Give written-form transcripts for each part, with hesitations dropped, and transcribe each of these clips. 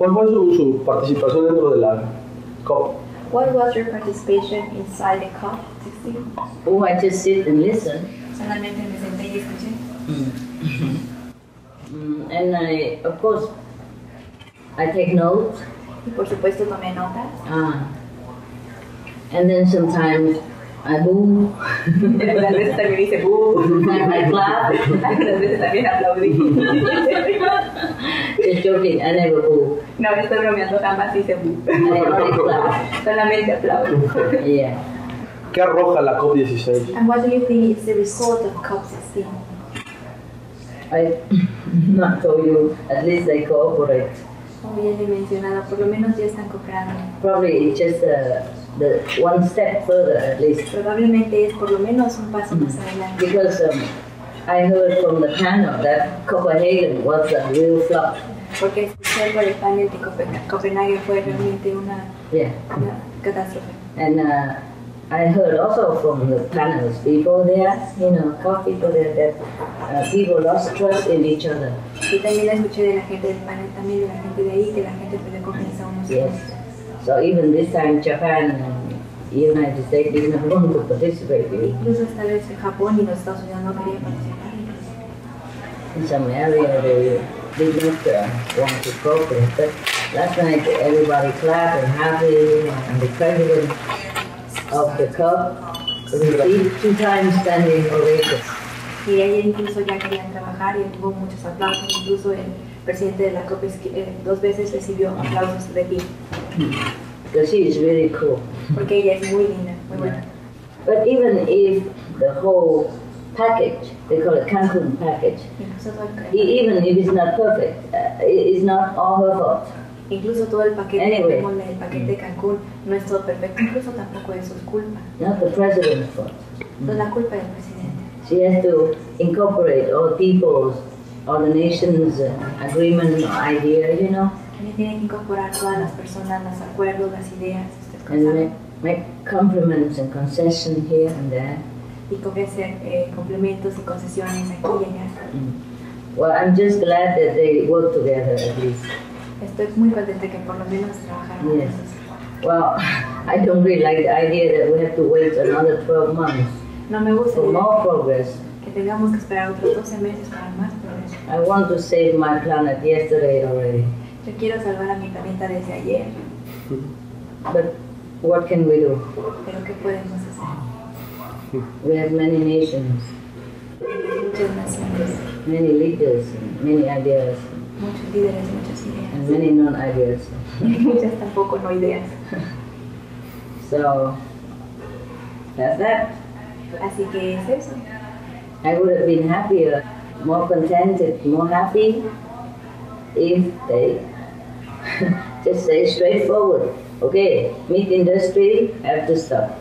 ¿Cuál fue su participación dentro de la COP? What was your participation inside the COP16? Oh, I just sit and listen. Solamente me senté y escuché. And I, of course, I take notes. Y por supuesto tomé notas. And then sometimes I boo. Algunas veces también hice boo. Sometimes I clap. Algunas veces también aplaudí. Just joking, I never boo. No, me estoy bromeando, jamás hice boo. I only clap. Solamente aplaudo. Yeah. ¿Qué arroja la COP16? And what do you think is the result of COP16? I not told you, at least they cooperate. Como ya le he mencionado, por lo menos ya están cooperando. Probably it's just the one step further at least. Probablemente es por lo menos un paso más adelante. Because I heard from the panel that Copenhagen was a real flop. Porque escuché por el panel de Copenhague fue realmente una catástrofe. And I heard also from the panels people there, you know, COP people there, that people lost trust in each other. Y también escuché de la gente del panel, también de la gente de ahí, que la gente perdió confianza unos en otros. So even this time Japan and United States didn't want to participate. Incluso esta vez Japón y los Estados Unidos no querían participar. In some area they did not want to cooperate, but last night everybody clapped and happy, and the president of the COP received 2 times standing ovation. Y ayer incluso ya querían trabajar y hubo muchos aplausos, incluso el presidente de la COP 2 veces recibió aplausos de pie. Because she is really cool. Porque ella es muy linda, muy buena. But even if the whole package, they call it Cancun package, even if it's not perfect, it's not all her fault. Incluso todo el paquete, Anyway. el paquete de Cancún no es todo perfecto, incluso tampoco es su culpa. Not the president's fault. No es la culpa del presidente. She has to incorporate all people's, all the nations' agreement or idea, you know, También tiene que incorporar todas las personas, los acuerdos, las ideas, and make compliments and concessions here and there. y que ofrecer complementos y concesiones aquí y allá. Well, I'm just glad that they work together at least. Estoy muy contenta que por lo menos trabajaron Yes. juntos. Well, I don't really like the idea that we have to wait another 12 months No me gusta for la idea more progress. que tengamos que esperar otros 12 meses para más progreso. I want to save my planet yesterday already. Yo quiero salvar a mi planeta desde ayer, But what can we do? pero ¿qué podemos hacer? We have many nations, Muchas naciones, many leaders, many ideas, muchos líderes, muchas and ideas, many non-ideas. y muchas tampoco no ideas. So, that's that. Así que es eso. I would have been happier, more contented, more happy if they just say straightforward, okay, meat industry have to stop.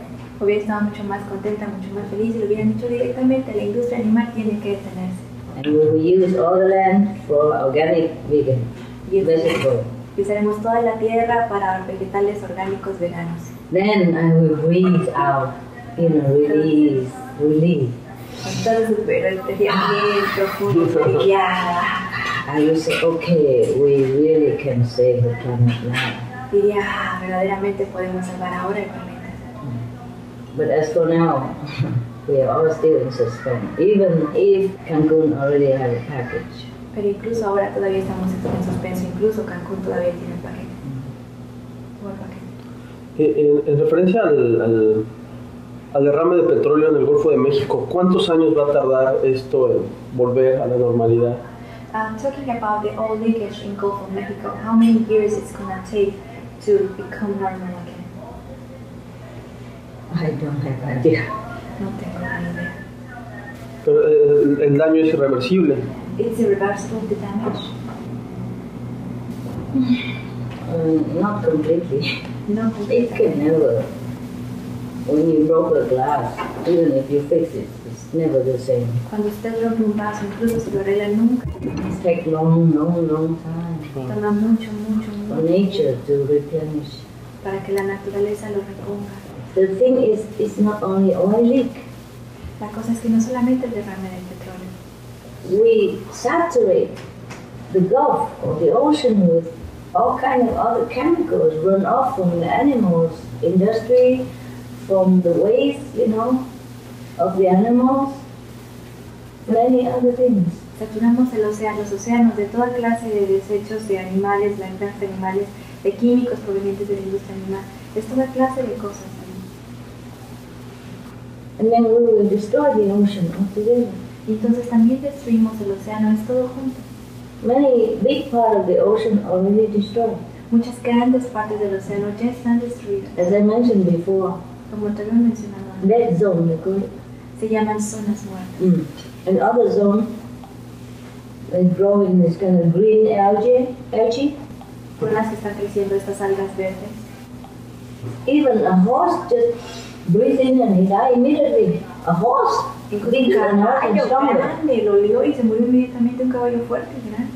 Hubiera estado mucho más contenta, mucho más feliz y lo hubieran dicho directamente, la industria animal tiene que detenerse. And we will use all the land for organic vegan vegetable. Usaremos toda la tierra para vegetales orgánicos veganos. Then I will breathe out, you know, release. Entonces sería bien profundo, sería, I will say, okay, we really can save the planet now. diría, verdaderamente podemos salvar ahora el planeta. But as for now, we are all still in suspense. Even if Cancun already has a package. Pero incluso ahora todavía estamos en suspenso, incluso Cancún todavía tiene el paquete. Tuvo el paquete. En referencia al derrame de petróleo en el Golfo de México, ¿cuántos años va a tardar esto en volver a la normalidad? Talking about the oil leakage in Gulf of Mexico, how many years it's gonna take to become normal again? I don't have idea. No tengo ni idea. Pero el daño es irreversible. It's irreversible, the damage? Not completely. No, It can never. When you broke a glass, even if you fix it, it's never the same. Cuando usted rompe un vaso, incluso si lo arregla nunca. It takes long time Toma mucho for nature to replenish. para que la naturaleza lo reponga. The thing is, it's not only oil leak. La cosa es que no solamente el derrame del petróleo. We saturate the Gulf or the ocean with all kind of other chemicals run off from the animals industry, from the waste, of the animals, many other things. Saturamos los océanos de toda clase de desechos de animales, la granja de animales, de químicos provenientes de la industria animal, es toda clase de cosas. And then we will destroy the ocean altogether. Y entonces también destruimos el océano, es todo junto. Many big part of the ocean already destroyed. Muchas grandes partes del océano ya están destruidas. As I mentioned before, Como te había mencionado antes, dead zone, they call it. se llaman zonas muertas. And other zone, they grow in this kind of green algae. Con las que están creciendo estas algas verdes. Even a horse just breathes in and he dies immediately. A horse. Incluso un caballo grande lo olió y se murió inmediatamente, un caballo fuerte y grande.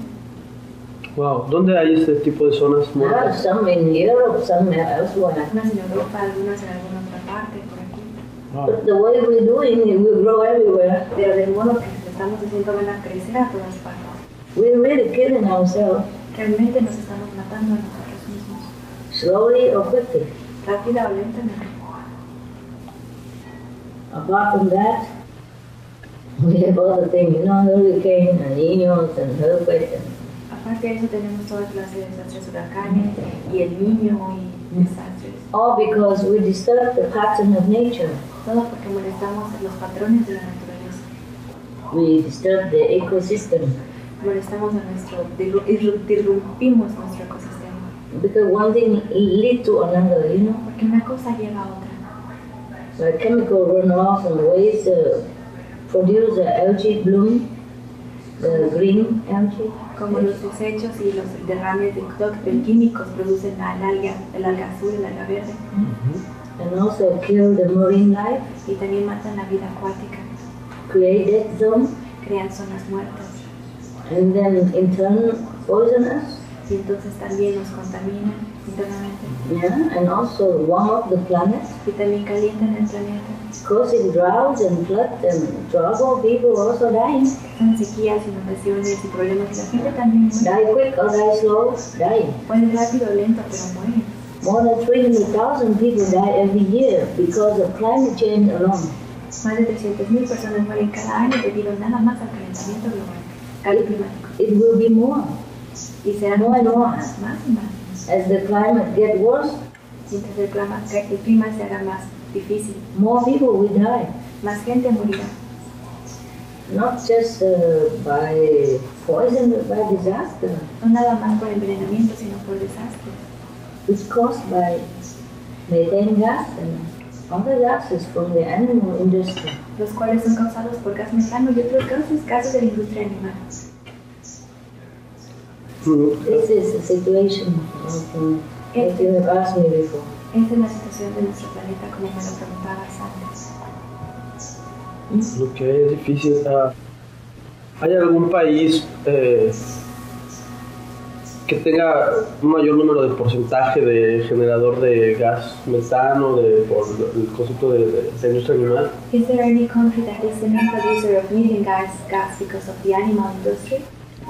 Wow, ¿dónde hay este tipo de zonas muertas? Some in Europe, some elsewhere. Algunas en Europa, algunas en alguna otra parte, por aquí. Wow. But the way we're doing it, we grow everywhere. Pero del modo que lo estamos haciendo van a crecer a todas partes. We're really killing ourselves, Realmente nos estamos matando a nosotros mismos, slowly or quickly. rápida o lentamente. Apart from that, we have other things, hurricane and Niños and earthquakes. Aparte de eso tenemos toda clase de desastres, huracanes y el niño y desastres. All because we disturb the pattern of nature. Todo porque molestamos los patrones de la naturaleza. We disturb the ecosystem. Molestamos a disrumpimos nuestro ecosistema. Because one thing leads to another, Porque una cosa lleva a otra. Like chemical runoff and waste produce the algae bloom, the green algae. Como los desechos y los derrames de químicos producen el alga azul, el alga verde. And also kill the marine life, Y también matan la vida acuática. create dead zone, Crean zonas muertas. and then in turn poison us. Y entonces también nos contaminan internamente. Yeah, and also warm up the planet, Y también calientan el planeta. causing droughts and floods and trouble. People also dying. Son sequías, inundaciones y problemas. Y la gente también muere. Die quick or die slow, dying. Puede rápido o lento, pero mueren. More than 300,000 people die every year because of climate change alone. Más de 300.000 personas mueren cada año debido nada más al calentamiento global, cambio climático. It will be more. Y serán More and more. más y más. As the climate gets worse, Mientras el clima se haga más difícil, more people will die. más gente morirá. Not just by poison, but by disaster. No nada más por envenenamiento, sino por desastres. It's caused by methane gas and other gases from the animal industry. Los cuales son causados por gas metano y otros gases de la industria animal. This is the situation that you have asked me before. Esta es la situación de nuestro planeta, como me lo preguntabas antes. Ok, es difícil. ¿Hay algún país que tenga un mayor número de porcentaje de generador de gas metano por el concepto de la industria animal? Is there any country that is the main producer of methane gas because of the animal industry?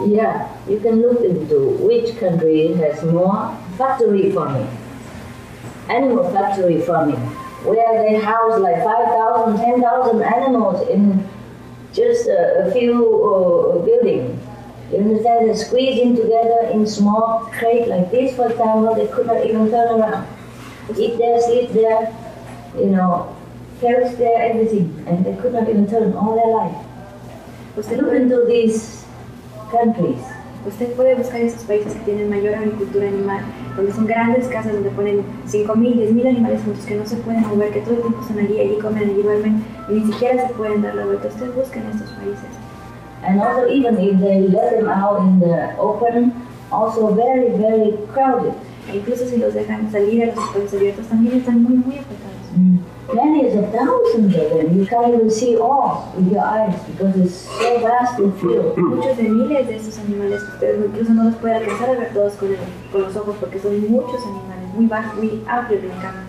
Yeah, you can look into which country has more factory farming, animal factory farming, where they house like 5,000, 10,000 animals in just a few buildings. You understand? They're squeezing together in small crate like this, for example. They could not even turn around. Eat there, sleep there, health there, everything. And they could not even turn all their life. Look into these countries. Usted puede buscar esos países que tienen mayor agricultura animal, donde son grandes casas donde ponen 5.000, 10.000 animales juntos que no se pueden mover, que todo el tiempo están allí, allí comen, allí duermen, y ni siquiera se pueden dar la vuelta. Usted busca en estos países. And also, even if they let them out in the open, also very, very crowded. E incluso si los dejan salir a los espacios abiertos, también están muy, muy apretados. Many of thousands of them. You can't even see all with your eyes because it's so vast and filled. Muchos de miles de estos animales que ustedes incluso no los pueden alcanzar a ver todos con los ojos porque son muchos animales, muy amplios en cama.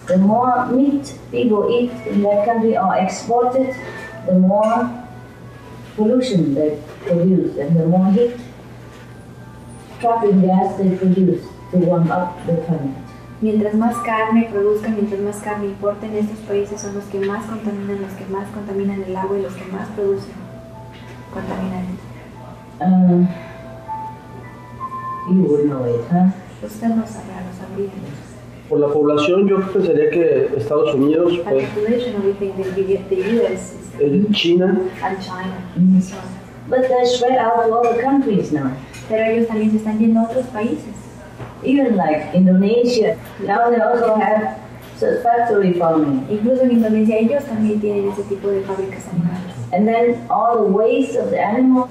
The more meat people eat in that country or exported, the more pollution they produce and the more heat. trapping gas they produce to warm up the planet. Mientras más carne produzcan, mientras más carne importen, estos países son los que más contaminan el agua y los que más producen contaminantes. You would know it, huh? Usted lo sabrá, lo sabría. Por la población, yo pensaría que Estados Unidos, By pues, population, we think the US is China, and China. So, But they're spread out to other countries now. pero ellos también se están yendo a otros países. Even like Indonesia, now they also have such factory farming. Incluso en Indonesia ellos también tienen ese tipo de fábricas animales. And then all the waste of the animal.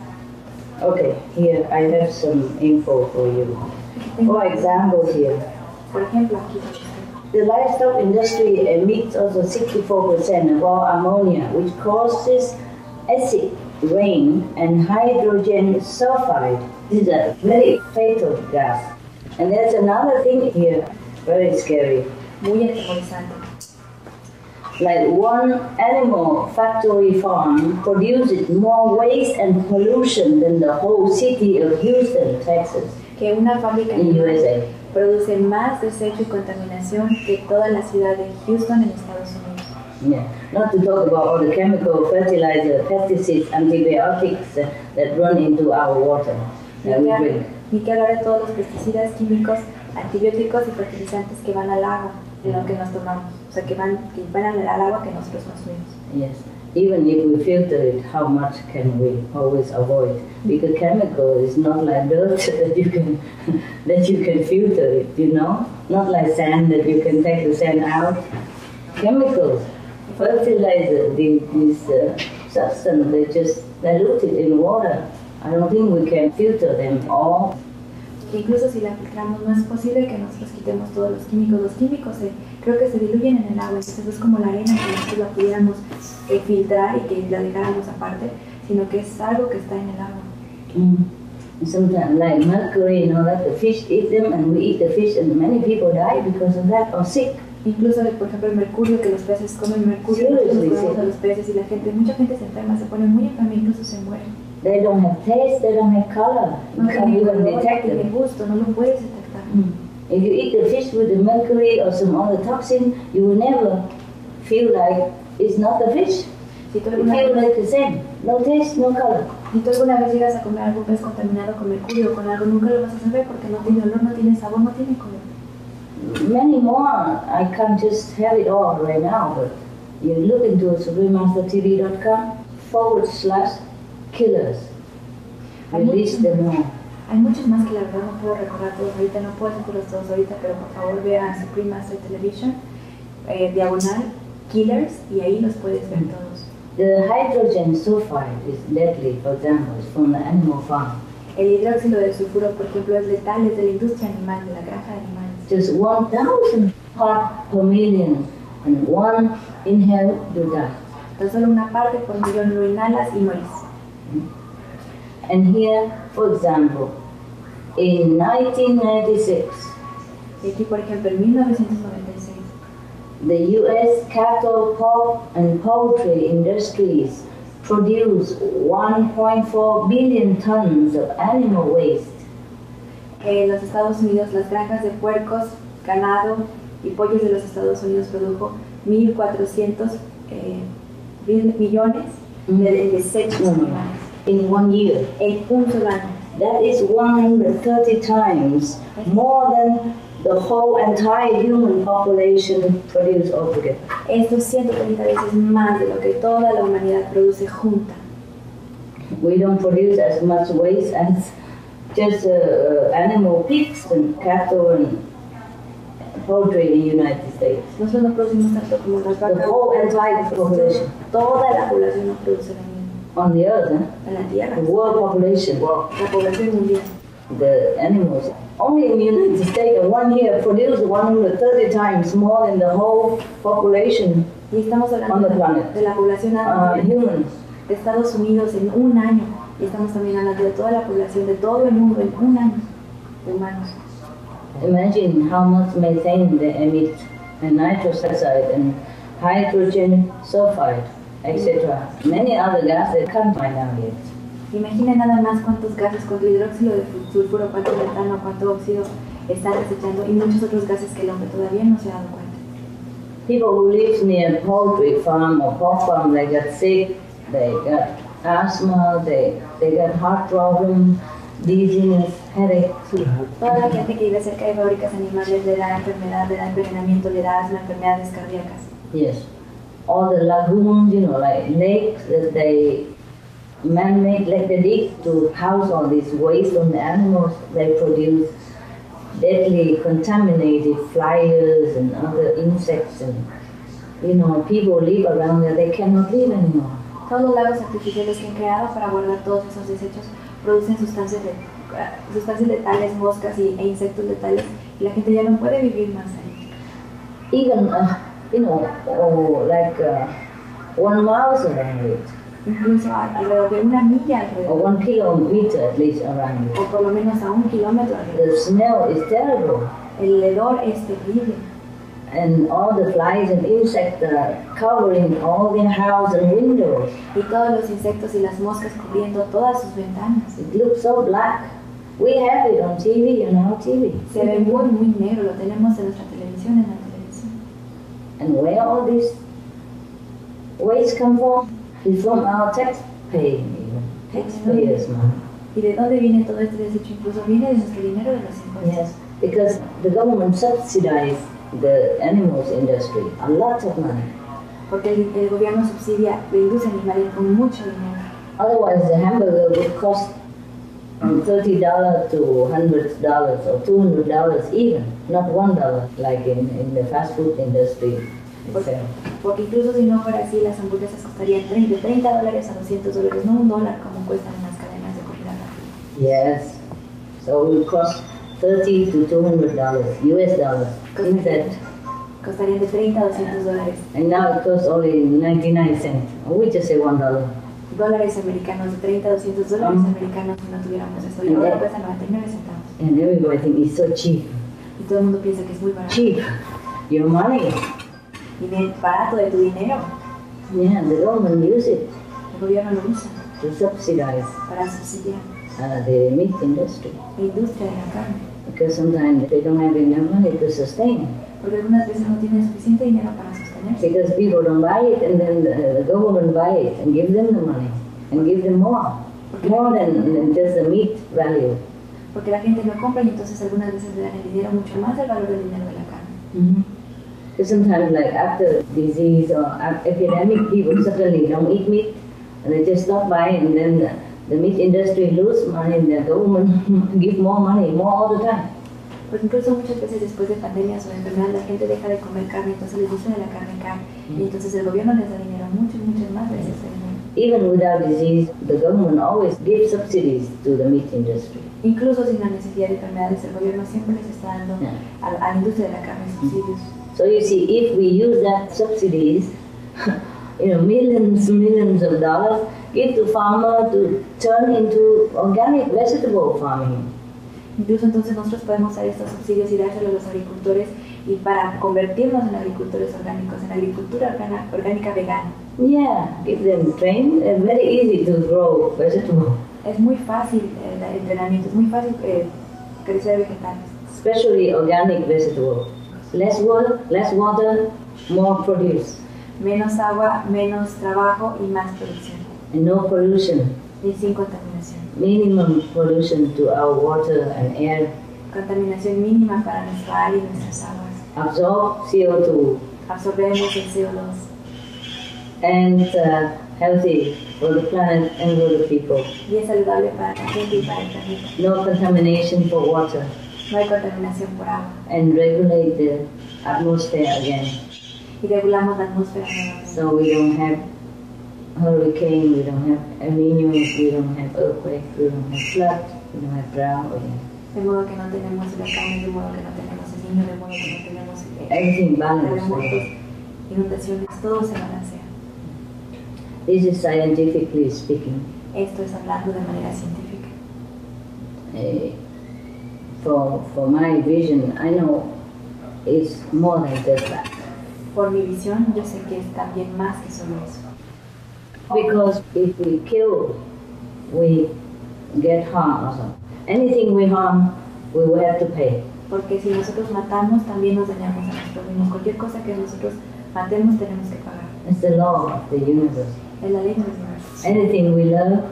Okay, here I have some info for you. For example here, Por ejemplo, aquí the livestock industry emits also 64% of all ammonia, which causes acid rain and hydrogen sulfide. This is a very fatal gas. And there's another thing here, very scary. muy atemorizante. Like one animal factory farm produces more waste and pollution than the whole city of Houston, Texas, Que una fábrica in animal USA. produce más desecho y contaminación que toda la ciudad de Houston en Estados Unidos. Yeah, not to talk about all the chemical fertilizer, pesticides, antibiotics that run into our water that we drink. Ni que hablar de todos los pesticidas, químicos, antibióticos y fertilizantes que van al agua de lo que nos tomamos. O sea, que van al agua que nosotros consumimos. Yes, even if we filter it, how much can we always avoid? Because chemical is not like dirt that you can filter it, you know? Not like sand that you can take the sand out. Chemicals, fertilizer, these substances, they just diluted in water. I don't think we can filter them all. Que incluso si la filtramos no es posible que nosotros quitemos todos los químicos. Los químicos creo que se diluyen en el agua, entonces no es como la arena que nosotros la pudiéramos filtrar y que la dejáramos aparte, sino que es algo que está en el agua. Sometimes like mercury, you know, that the fish eat them and we eat the fish and many people die because of that or sick. Incluso, por ejemplo, el mercurio, que los peces comen mercurio, Sí, nosotros sí, comemos sí. a los peces y mucha gente se enferma, se pone muy enferma, incluso se muere. They don't have taste, they don't have color. You No can't tiene even color, no detect tiene them. gusto, no lo puedes detectar. If you eat the fish with the mercury or some other toxin, you will never feel like it's not the fish. Si tú You alguna feel vez like the same. No taste, no color. Si tú alguna vez llegas a comer algún pez contaminado con mercurio o con algo, nunca lo vas a saber porque no tiene olor, no tiene sabor, no tiene color. Many more. I can't just have it all right now, but you look into suprememastertv.com/killers. Release them all. Hay muchos más que la verdad no puedo recordar todos ahorita, no puedo decirlos todos ahorita, pero por favor vea Supreme Master Television, diagonal, Killers, y ahí los puedes ver todos. The hydrogen sulfide is deadly, for example, it's from the animal farm. El hidróxido de sulfuro, por ejemplo, es letal, es de la industria animal, de la granja de animales. Just 1,000 parts per million, and one inhale, you die. Tan solo una parte por millón lo inhalas y mueres. And here, for example, in 1996, Y aquí, por ejemplo, en 1996, the U.S. cattle, pork, and poultry industries produce 1.4 billion tons of animal waste. en los Estados Unidos, las granjas de puercos, ganado y pollos de los Estados Unidos produjo 1.400 millones de desechos animales In 1 year. en un solo año. That is 130 times more than the whole entire human population produce altogether. Esto es 130 veces más de lo que toda la humanidad produce junta. We don't produce as much waste as just animal pigs and cattle and poultry in the United States. Nosotros no producimos tanto como las The vacas. whole entire population Toda la población no produce lo mismo. on the earth, En la tierra, the world population, la población mundial. the animals. Only in the United States in 1 year produce 130 times more than the whole population Y estamos On the hablando planet. de la población humans. de Estados Unidos en un año. Y estamos también hablando de toda la población de todo el mundo en un año de humanos. Imagine how much methane they emit, and nitrous oxide, and hydrogen sulfide, etc. Many other gases can't find out yet. Imaginen nada más cuántos gases, cuánto hidróxido de sulfuro, cuánto metano, cuánto óxido están desechando y muchos otros gases que el hombre todavía no se ha dado cuenta. People who live near poultry farm or pork farm, they get sick, they get asthma, they get heart problems, dizziness, headache. Toda la gente que vive cerca de fábricas animales le da enfermedad, le da envenenamiento, le da asma, enfermedades cardíacas. Yes. All the lagoons, like lakes that they man-made, like they dig to house all this waste from the animals, they produce deadly contaminated flies and other insects, and people live around there, they cannot live anymore. Todos los lagos artificiales que han creado para guardar todos esos desechos producen sustancias letales, moscas e insectos letales, y la gente ya no puede vivir más ahí. Even, like 1 mile around it. Incluso alrededor de 1 milla alrededor. Or 1 kilometer at least around it. O por lo menos a 1 kilómetro alrededor. The smell is terrible. El hedor es terrible. And all the flies and insects are covering all their house and windows. Y todos los insectos y las moscas cubriendo todas sus ventanas. It looks so black. We have it on TV, on our TV. Se ve muy, muy negro, lo tenemos en nuestra televisión, en la televisión. And where all this waste come from? It's from our taxpayers money. ¿Y de dónde viene todo este desecho? Incluso viene de nuestro dinero de los impuestos. Yes, because the government subsidizes the animals industry a lot of money. Porque el gobierno subsidia la industria animal con mucho dinero. Otherwise, the hamburger would cost from $30 to $100 or $200 even, not $1 like in the fast food industry. Porque incluso si no fuera así, las hamburguesas costarían de $30 a $200, no $1 como cuestan en las cadenas de comida rápida. Yes, so it would cost $30 to $200 US dollars. Costarían de $30 a $200. And now it costs only 99 cents. We just say $1. Dólares americanos, de 30 a $200 americanos si no tuviéramos esto. Y ahora cuesta 99 centavos. And everybody thinks it's so cheap. Y todo el mundo piensa que es muy barato. Cheap. Your money. Barato de tu dinero. Yeah, the government use it. El gobierno lo usa. To subsidize. Para subsidiar. The meat industry. La industria de la carne. Because sometimes they don't have enough money to sustain. Porque algunas veces no tienen suficiente dinero para sostenerse. Because people don't buy it, and then the government buy it and give them the money and give them more than just the meat value. Porque la gente no compra y entonces algunas veces le dan el dinero mucho más del valor del dinero de la carne. Mm-hmm. Because sometimes, like after disease or epidemic, people suddenly don't eat meat and they just stop buying, and then the meat industry lose money and the government give more money, more all the time. Porque incluso muchas veces después de pandemias o de enfermedades la gente deja de comer carne, entonces les gusta de la carne cara, y entonces el gobierno les da dinero muchas más veces. Even without disease, the government always gives subsidies to the meat industry. Incluso sin la necesidad de enfermedades, el gobierno siempre les está dando a la industria de la carne subsidios. So you see, if we use that subsidies, millions of dollars, give to farmer to turn into organic vegetable farming. Incluso entonces nosotros podemos usar estos subsidios y dárselos a los agricultores y para convertirnos en agricultores orgánicos, en agricultura orgánica vegana. Yeah, give them training. It's very easy to grow vegetables. Es muy fácil el entrenamiento, es muy fácil crecer vegetales. Especially organic vegetables. Less water, more produce. Menos agua, menos trabajo y más producción. And no pollution. Y sin contaminación. Minimum pollution to our water and air. Contaminación mínima para nuestra aire y nuestras aguas. Absorb CO2. Absorbemos el CO2. And healthy for the planet and for the people. Y es saludable para la gente y para el planeta. No contamination for water. No hay contaminación por agua. And regulate the atmosphere again. Y regulamos la atmósfera nuevamente. So we don't have hurricane, we don't have El Niño, we don't have earthquake, we don't have flood, we don't have drought again. De modo que no tenemos huracanes, de modo que no tenemos El Niño, de modo que no tenemos everything balanced. terremotos, inundaciones, todo se balancea. This is scientifically speaking. Esto es hablando de manera científica. For my vision, I know it's more than just that. Por mi visión, yo sé que es también más que solo eso. Because if we kill we get harmed also. Anything we harm, we will have to pay. Porque si nosotros matamos, también nos dañamos a nosotros mismos. Cualquier cosa que nosotros matemos, tenemos que pagar. It's the law of the universe. Es la ley del universo. Anything we love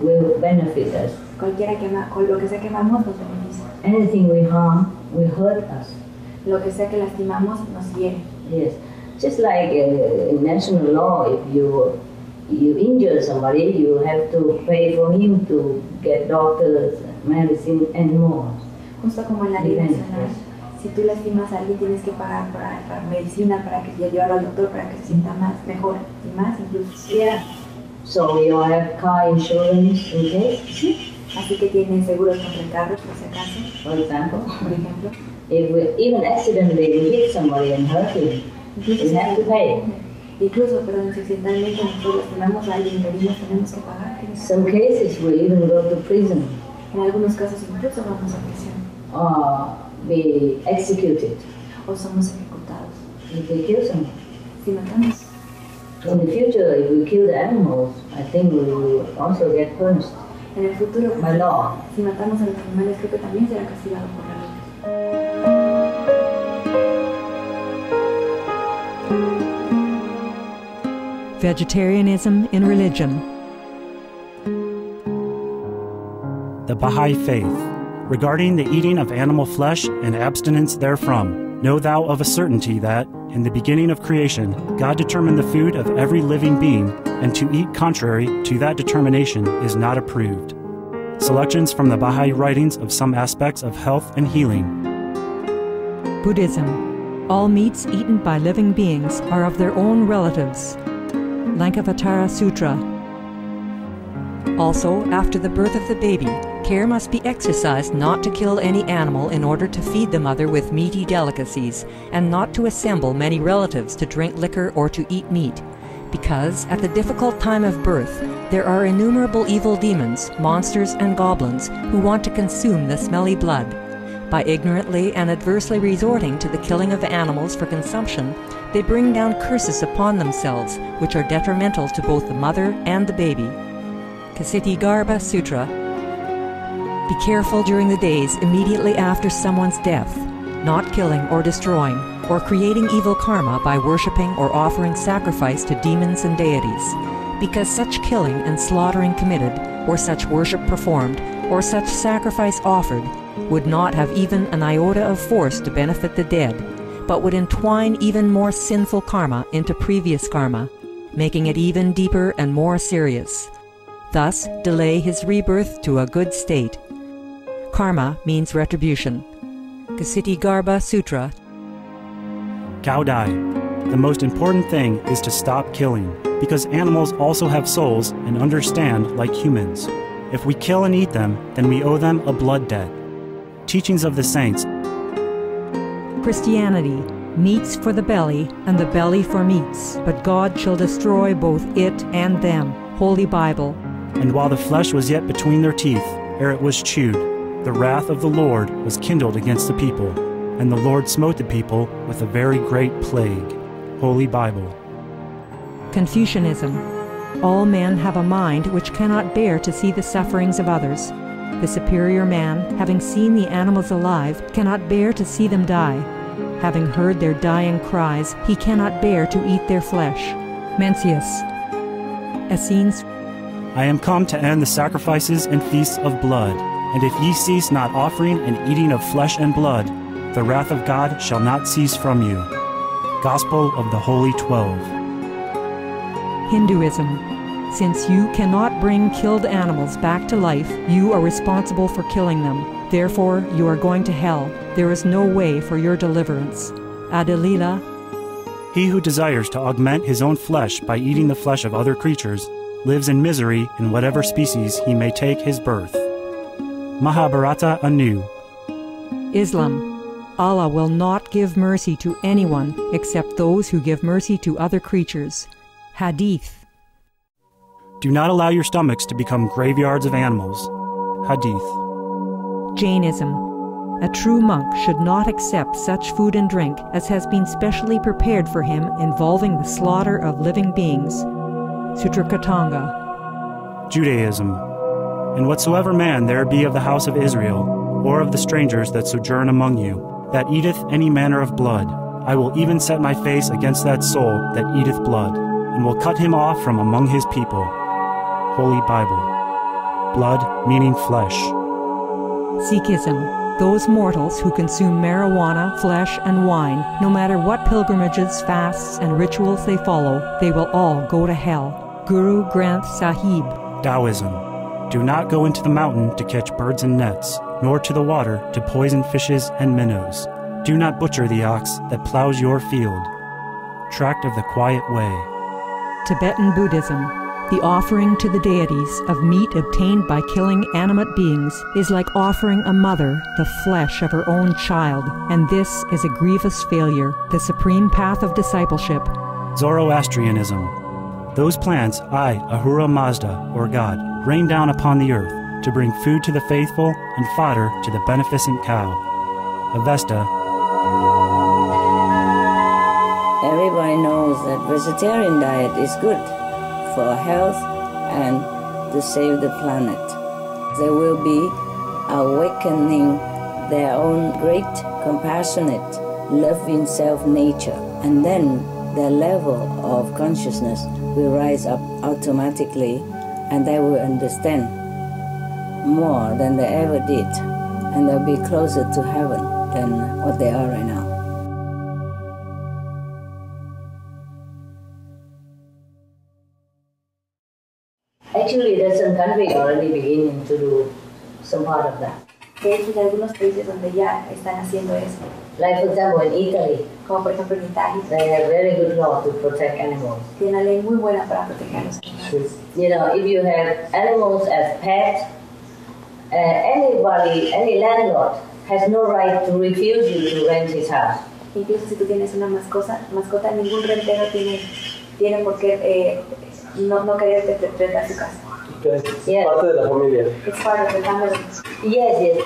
will benefit us. Lo que sea que amamos nos beneficia. Anything we harm will hurt us. Lo que sea que lastimamos nos hiere. Yes. Just like in national law, if you injure somebody, you have to pay for him to get doctors, medicine, and more. Justo como en la ley nacional, si tú lastimas a alguien tienes que pagar para medicina, para que llevarlo al doctor, para que se sienta mejor y más incluso. Yeah. So you have car insurance in case. Así que tienes seguros contra el carro, por si acaso. For example. Por ejemplo. If we even accidentally we hit somebody and hurt him, we have to pay. Incluso, perdón, si accidentalmente nosotros lastimamos a alguien y herimos, tenemos que pagar. Some cases we even go to prison. En algunos casos incluso vamos a prisión. Or be executed. O somos ejecutados. If we kill someone. Si matamos. In the future, if we kill the animals, I think we will also get punished. En el futuro, by law. Si matamos a los animales, creo que también será castigado por la ley. Vegetarianism in religion. The Baha'i Faith. Regarding the eating of animal flesh and abstinence therefrom, know thou of a certainty that, in the beginning of creation, God determined the food of every living being, and to eat contrary to that determination is not approved. Selections from the Baha'i writings of some aspects of health and healing. Buddhism. All meats eaten by living beings are of their own relatives. Lankavatara Sutra. Also, after the birth of the baby, care must be exercised not to kill any animal in order to feed the mother with meaty delicacies, and not to assemble many relatives to drink liquor or to eat meat, because at the difficult time of birth, there are innumerable evil demons, monsters, and goblins who want to consume the smelly blood. By ignorantly and adversely resorting to the killing of animals for consumption, they bring down curses upon themselves, which are detrimental to both the mother and the baby. Ksitigarbha Sutra. Be careful during the days immediately after someone's death, not killing or destroying, or creating evil karma by worshipping or offering sacrifice to demons and deities, because such killing and slaughtering committed, or such worship performed, or such sacrifice offered, would not have even an iota of force to benefit the dead, but would entwine even more sinful karma into previous karma, making it even deeper and more serious. Thus, delay his rebirth to a good state. Karma means retribution. Ksitigarbha Sutra. Gaudai. The most important thing is to stop killing, because animals also have souls and understand like humans. If we kill and eat them, then we owe them a blood debt. Teachings of the Saints. Christianity. Meats for the belly, and the belly for meats, but God shall destroy both it and them. Holy Bible. And while the flesh was yet between their teeth, ere it was chewed, the wrath of the Lord was kindled against the people, and the Lord smote the people with a very great plague. Holy Bible. Confucianism. All men have a mind which cannot bear to see the sufferings of others. The superior man, having seen the animals alive, cannot bear to see them die. Having heard their dying cries, he cannot bear to eat their flesh. Mencius. Essenes. I am come to end the sacrifices and feasts of blood, and if ye cease not offering and eating of flesh and blood, the wrath of God shall not cease from you. Gospel of the Holy 12. Hinduism. Since you cannot bring killed animals back to life, you are responsible for killing them. Therefore, you are going to hell. There is no way for your deliverance. Adilila. He who desires to augment his own flesh by eating the flesh of other creatures lives in misery in whatever species he may take his birth. Mahabharata anew. Islam. Allah will not give mercy to anyone except those who give mercy to other creatures. Hadith. Do not allow your stomachs to become graveyards of animals. Hadith. Jainism. A true monk should not accept such food and drink as has been specially prepared for him involving the slaughter of living beings. Sutrakatanga. Judaism. And whatsoever man there be of the house of Israel, or of the strangers that sojourn among you, that eateth any manner of blood, I will even set my face against that soul that eateth blood, and will cut him off from among his people. Holy Bible. Blood meaning flesh. Sikhism. Those mortals who consume marijuana, flesh, and wine, no matter what pilgrimages, fasts, and rituals they follow, they will all go to hell. Guru Granth Sahib. Taoism. Do not go into the mountain to catch birds and nets, nor to the water to poison fishes and minnows. Do not butcher the ox that plows your field. Tract of the Quiet Way. Tibetan Buddhism. The offering to the deities of meat obtained by killing animate beings is like offering a mother the flesh of her own child, and this is a grievous failure, the supreme path of discipleship. Zoroastrianism. Those plants I, Ahura Mazda, or God, rain down upon the earth to bring food to the faithful and fodder to the beneficent cow. Avesta. Everybody knows that vegetarian diet is good for health and to save the planet. They will be awakening their own great, compassionate, loving self-nature, and then their level of consciousness will rise up automatically, and they will understand more than they ever did, and they'll be closer to heaven than what they are right now. Actually, there's some country already beginning to do some part of that. De hecho, hay algunos países donde ya están haciendo eso. Like for example in Italy, Como por ejemplo en Italia, they have very good law to protect animals. tiene una ley muy buena para proteger a los animales. You know, if you have animals as pets, anybody, any landlord has no right to refuse you to rent his house. Incluso si tú tienes una mascota, ningún rentero tiene por qué no querer rentar su casa. Okay. Yes. Parte de la familia. It's part of the family. Yes.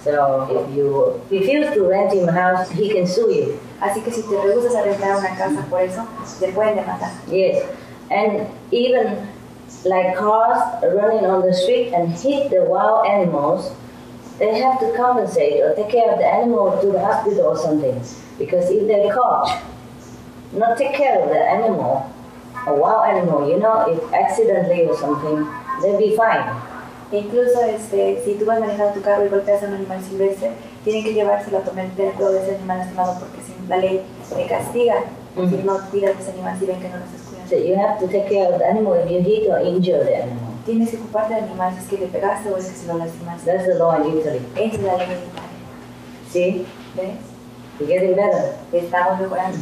So if you refuse to rent him a house, he can sue you. Así que si te rehusas a rentar una casa por eso, te pueden demandar. Yes, and even like cars running on the street and hit the wild animals, they have to compensate or take care of the animal to the hospital or something. Because if they're caught, not take care of the animal, a wild animal, you know, if accidentally or something, they'll be fine. Incluso si tú vas manejando tu carro y golpeas a un animal silvestre, tienen que llevárselo a tener cuidado de ese animal lastimado porque si la ley te castiga si no cuidas de ese animal si ven que no lo estás cuidando. So you have to take care of the animal if you hit or injure the animal. Tienes que ocuparte del animal si es que le pegaste o es que se lo lastimaste. That's the law in Italy. Esa es la ley en Italia. See? ¿Ves? We're getting better. Estamos mejorando.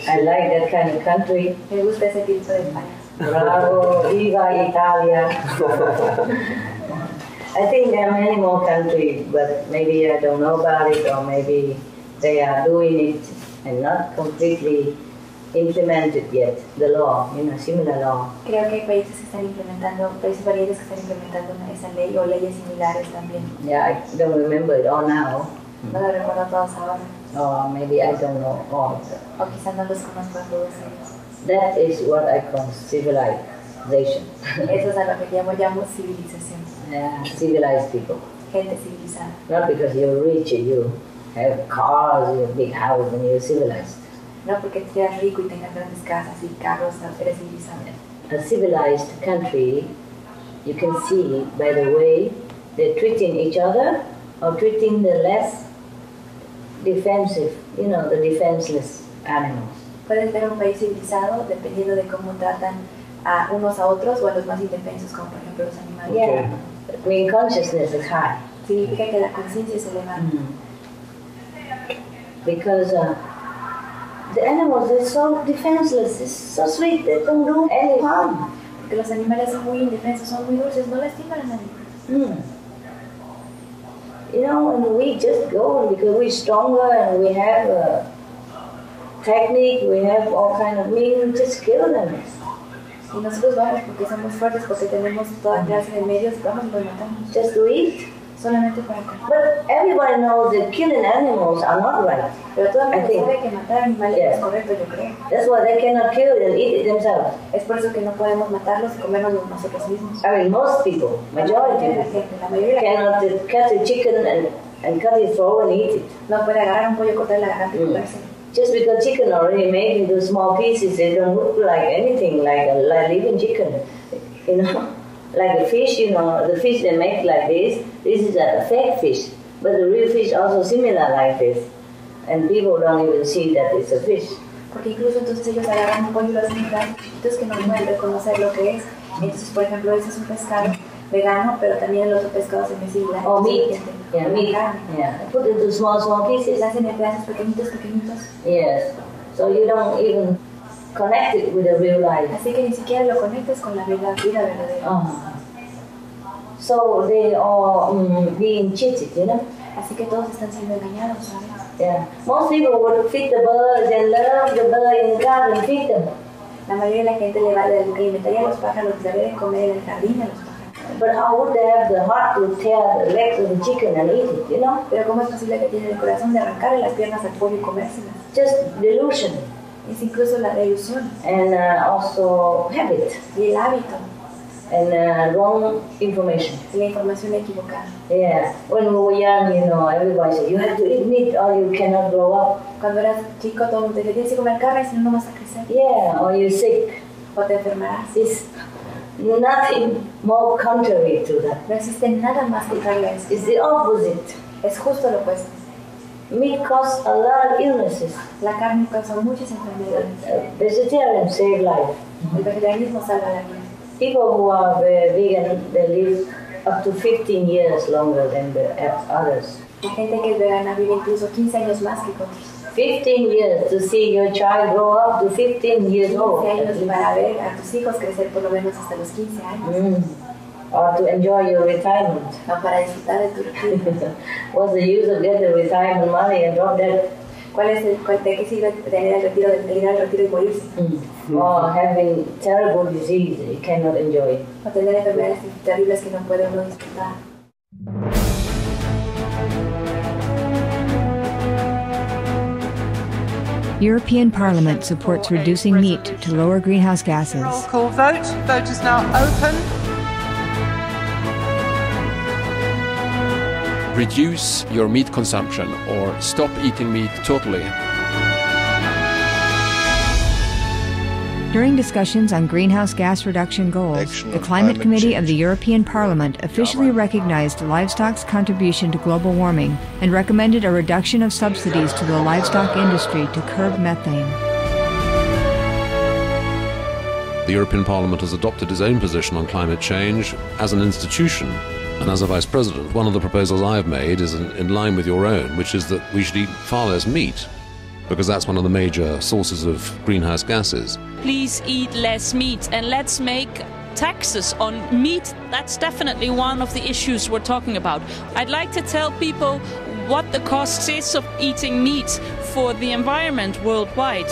I like that kind of country. Me gusta ese tipo de país. Bravo, viva Italia. I think there are many more countries, but maybe I don't know about it, or maybe they are doing it and not completely implemented yet, the law, you know, similar law. Creo que hay países valientes que están implementando esa ley o leyes similares también. Yeah, I don't remember it all now. No lo recuerdo todos ahora. Or maybe I don't know all of them. O quizás no los conozco a todos ellos. That is what I call civilization. Eso es a lo que llamo civilización. Civilized people. Gente civilizada. Not because you're rich, you have cars, you have big houses, and you're civilized. No porque seas rico y tengas grandes casas y carros, eres civilizado. A civilized country, you can see by the way they're treating each other or treating the less defensive, you know, the defenseless animals. Puedes ver un país civilizado dependiendo de cómo tratan a unos a otros o a los más indefensos, como por ejemplo los animales. Yeah, I mean consciousness is high. Significa que la conciencia es elevada. Because the animals are so defenseless, it's so sweet, they don't do any harm. Porque los animales son muy indefensos, son muy dulces, no lastiman a nadie. You know, and we just go because we're stronger and we have technique, we have all kind of means, just kill them. Y nosotros vamos porque somos fuertes, porque tenemos toda clase de medios, vamos y los matamos. Just to eat. Solamente para acá. But everybody knows that killing animals are not right. Pero todo el I mundo think. sabe que matar animales Yeah. es correcto, yo creo. That's why they cannot kill it and eat it themselves. Es por eso que no podemos matarlos y comernos nosotros mismos. I mean, most people, majority of people, La mayoría de la gente cannot cut a chicken and cut its throat and eat it. no puede agarrar un pollo, cortar la garganta y comerse. Just because chicken already made into small pieces, they don't look like anything like a living chicken. You know, like a fish, you know, the fish they make like this is a fake fish. But the real fish also similar like this. And people don't even see that it's a fish. Porque incluso entonces ellos agarran un pollo y lo hacen tan chiquitos que no pueden reconocer lo que es. Entonces, por ejemplo, ese es un pescado vegano, pero también el otro pescado se me similar. Or meat. Yeah, meat. Carne. Yeah. Put into small pieces. La hacen en pedazos pequeñitos, pequeñitos. Yes. So you don't even connect it with the real life. Así que ni siquiera lo conectas con la vida verdadera. So they are being cheated, you know? Así que todos están siendo engañados, ¿sabes? Yeah. Most people would feed the birds and love the bird in the garden, feed them. La mayoría de la gente le alimentaría a los pájaros, les daría de comer en el jardín a los pájaros. But how would they have the heart to tear the legs of the chicken and eat it, you know? Pero ¿cómo es posible que tienen el corazón de arrancarle las piernas al pollo y comérselas? Just delusion Es incluso la ilusión and also habit y el hábito and wrong information. y la información equivocada. Yeah. When we were young, you know, everybody said, you have to eat meat or you cannot grow up. Cuando eras chico, todo el mundo te decía, tienes que comer carne, si no, no vas a crecer. Yeah, or you're sick. O te enfermarás. It's nothing more contrary to that. No existe nada más contrario a eso. It's the opposite. Es justo lo opuesto. Meat causes a lot of illnesses. La carne causa muchas enfermedades. Vegetarians save life. El vegetarianismo salva la vida. People who are vegan, they live up to 15 years longer than the others. La gente que es vegana vive incluso 15 años más que otros. 15 years to see your child grow up to 15 years 15 old. años para ver a tus hijos crecer por lo menos hasta los 15 años. Or to enjoy your retirement. O para disfrutar de tu retiro. What's the use of getting retirement money and drop dead? ¿De qué sirve tener el retiro, ir al retiro y morirse? Or having terrible disease you cannot enjoy. O tener enfermedades terribles que no puede uno disfrutar. European Parliament supports reducing meat to lower greenhouse gases. Roll call vote. Vote is now open. Reduce your meat consumption or stop eating meat totally. During discussions on greenhouse gas reduction goals, the Climate Committee of the European Parliament officially recognized livestock's contribution to global warming and recommended a reduction of subsidies to the livestock industry to curb methane. The European Parliament has adopted its own position on climate change as an institution. And as a Vice President, one of the proposals I have made is in line with your own, which is that we should eat far less meat, because that's one of the major sources of greenhouse gases. Please eat less meat and let's make taxes on meat. That's definitely one of the issues we're talking about. I'd like to tell people what the cost is of eating meat for the environment worldwide.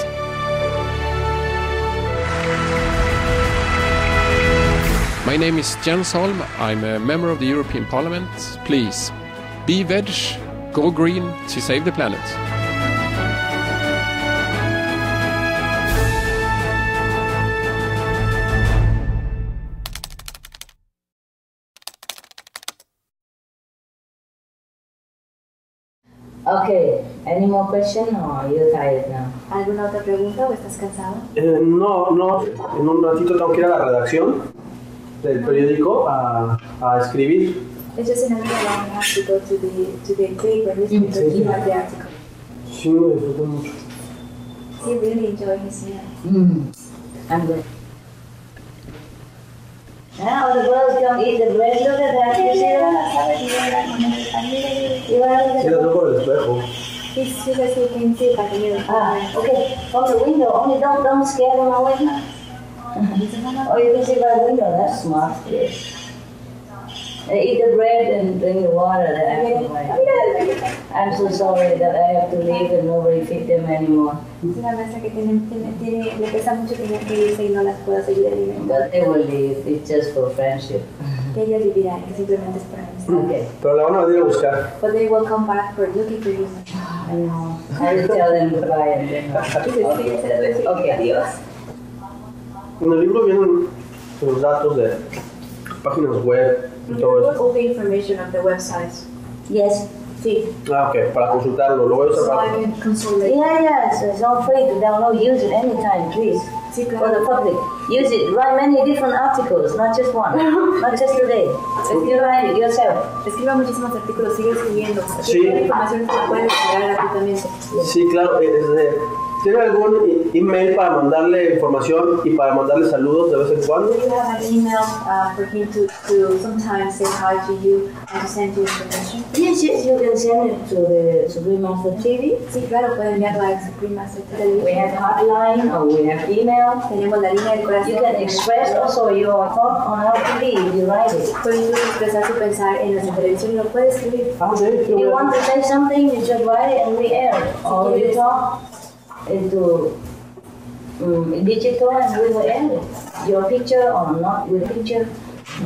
My name is Jens Holm. I'm a member of the European Parliament. Please, be veg, go green to save the planet. Okay, any more question or you're tired now? ¿Alguna otra pregunta o estás cansado? No, en un ratito tengo que ir a la redacción del periódico a escribir. It's just another one. I have to go to the paper, newspaper, to write the article. Sí, me disfruto mucho. He really enjoyed his meal. I'm good. Now the birds come eat the bread. Look at that. You see that? You want to look Sí, at la toco por el espejo. He says he can see if I can hear it. Okay, from the window. Only don't scare them away. Oh, you can see by the window. That's smart. Yes. They eat the bread and drink the water. I'm so sorry that I have to leave and nobody feed them anymore. Es una maestra que le pesa mucho tener que irse y no las puedo seguir alimentando. But they will leave. It's just for friendship. Que ellas vivirán, que simplemente es para amistad. Okay. Pero la van a venir a buscar. But they will come back for looking for you. I know. I will tell them goodbye and then. Okay. Adiós. En el libro vienen los datos de páginas web y todo eso. All the information of the websites. Yes. Sí. Ah, ok, para consultarlo, lo voy a usar So I para... can consult it. Yeah, so it's all free to download. Use it anytime, please. Sí, For claro. the public. Use it. Write many different articles, not just one. Not just today. You write it yourself. Escriba muchísimos artículos, sigue escribiendo. Sí. Toda la información que puedes descargar gratuitamente. Sí, claro. ¿Tiene algún email para mandarle información y para mandarle saludos de vez en cuando? Do you have an email for him to sometimes say hi to you and to send you information? Yes, you can send it to the Supreme Master TV. Sí, claro, pueden enviarlo a Supreme Master Television. We have hotline or we have email. Tenemos la línea del corazón. You can express also your thought on our TV if you write it. Pueden incluso expresar su pensar en nuestra televisión y lo puede escribir. Ah, sí, If you want to say something, you just write it and we air it. Or you talk into digital and we will air it. Your picture or not with picture.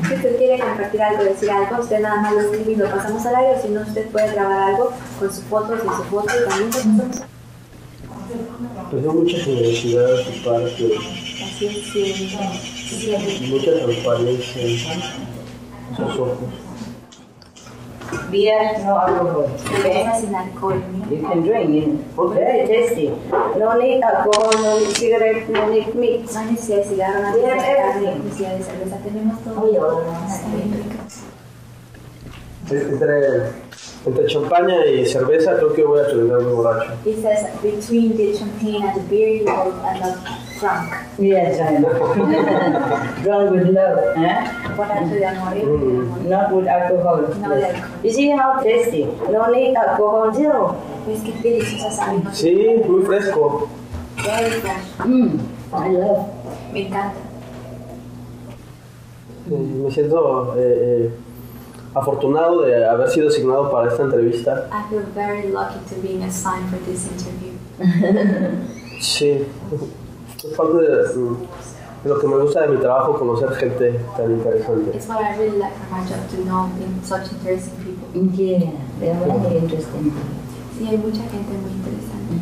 Si usted quiere compartir algo, decir algo, usted nada más lo escribe y lo pasamos al aire. Si no, usted puede grabar algo con su foto, sin su foto y también lo pasamos. Pues hay mucha generosidad de su parte, Así es, mucha transparencia en sus ojos. Beer, no alcohol. cerveza sin alcohol. You can drink, very tasty. No need alcohol, no need cigarette, no need meat. No hay necesidad de cigarro, no hay necesidad de carne, no hay necesidad de cerveza. Tenemos todo. Está bien rico. Entre champaña y cerveza creo que voy a terminar muy borracho. It says between the champagne and the beer, you will end up drunk. Yes, I know. Drunk with love, eh? Borracho de amor. Not with alcohol. No de alcohol. You see how tasty? No need alcohol, zero. Es que deliciosa sabe. Sí, muy fresco. Very fresh. I love. Me encanta. Me siento afortunado de haber sido asignado para esta entrevista. I feel very lucky to be assigned for this interview. Sí, es parte de lo que me gusta de mi trabajo, conocer gente tan interesante. It's what I really like from my job, to know such interesting people. Yeah, they're very interesting. Sí, hay mucha gente muy interesante.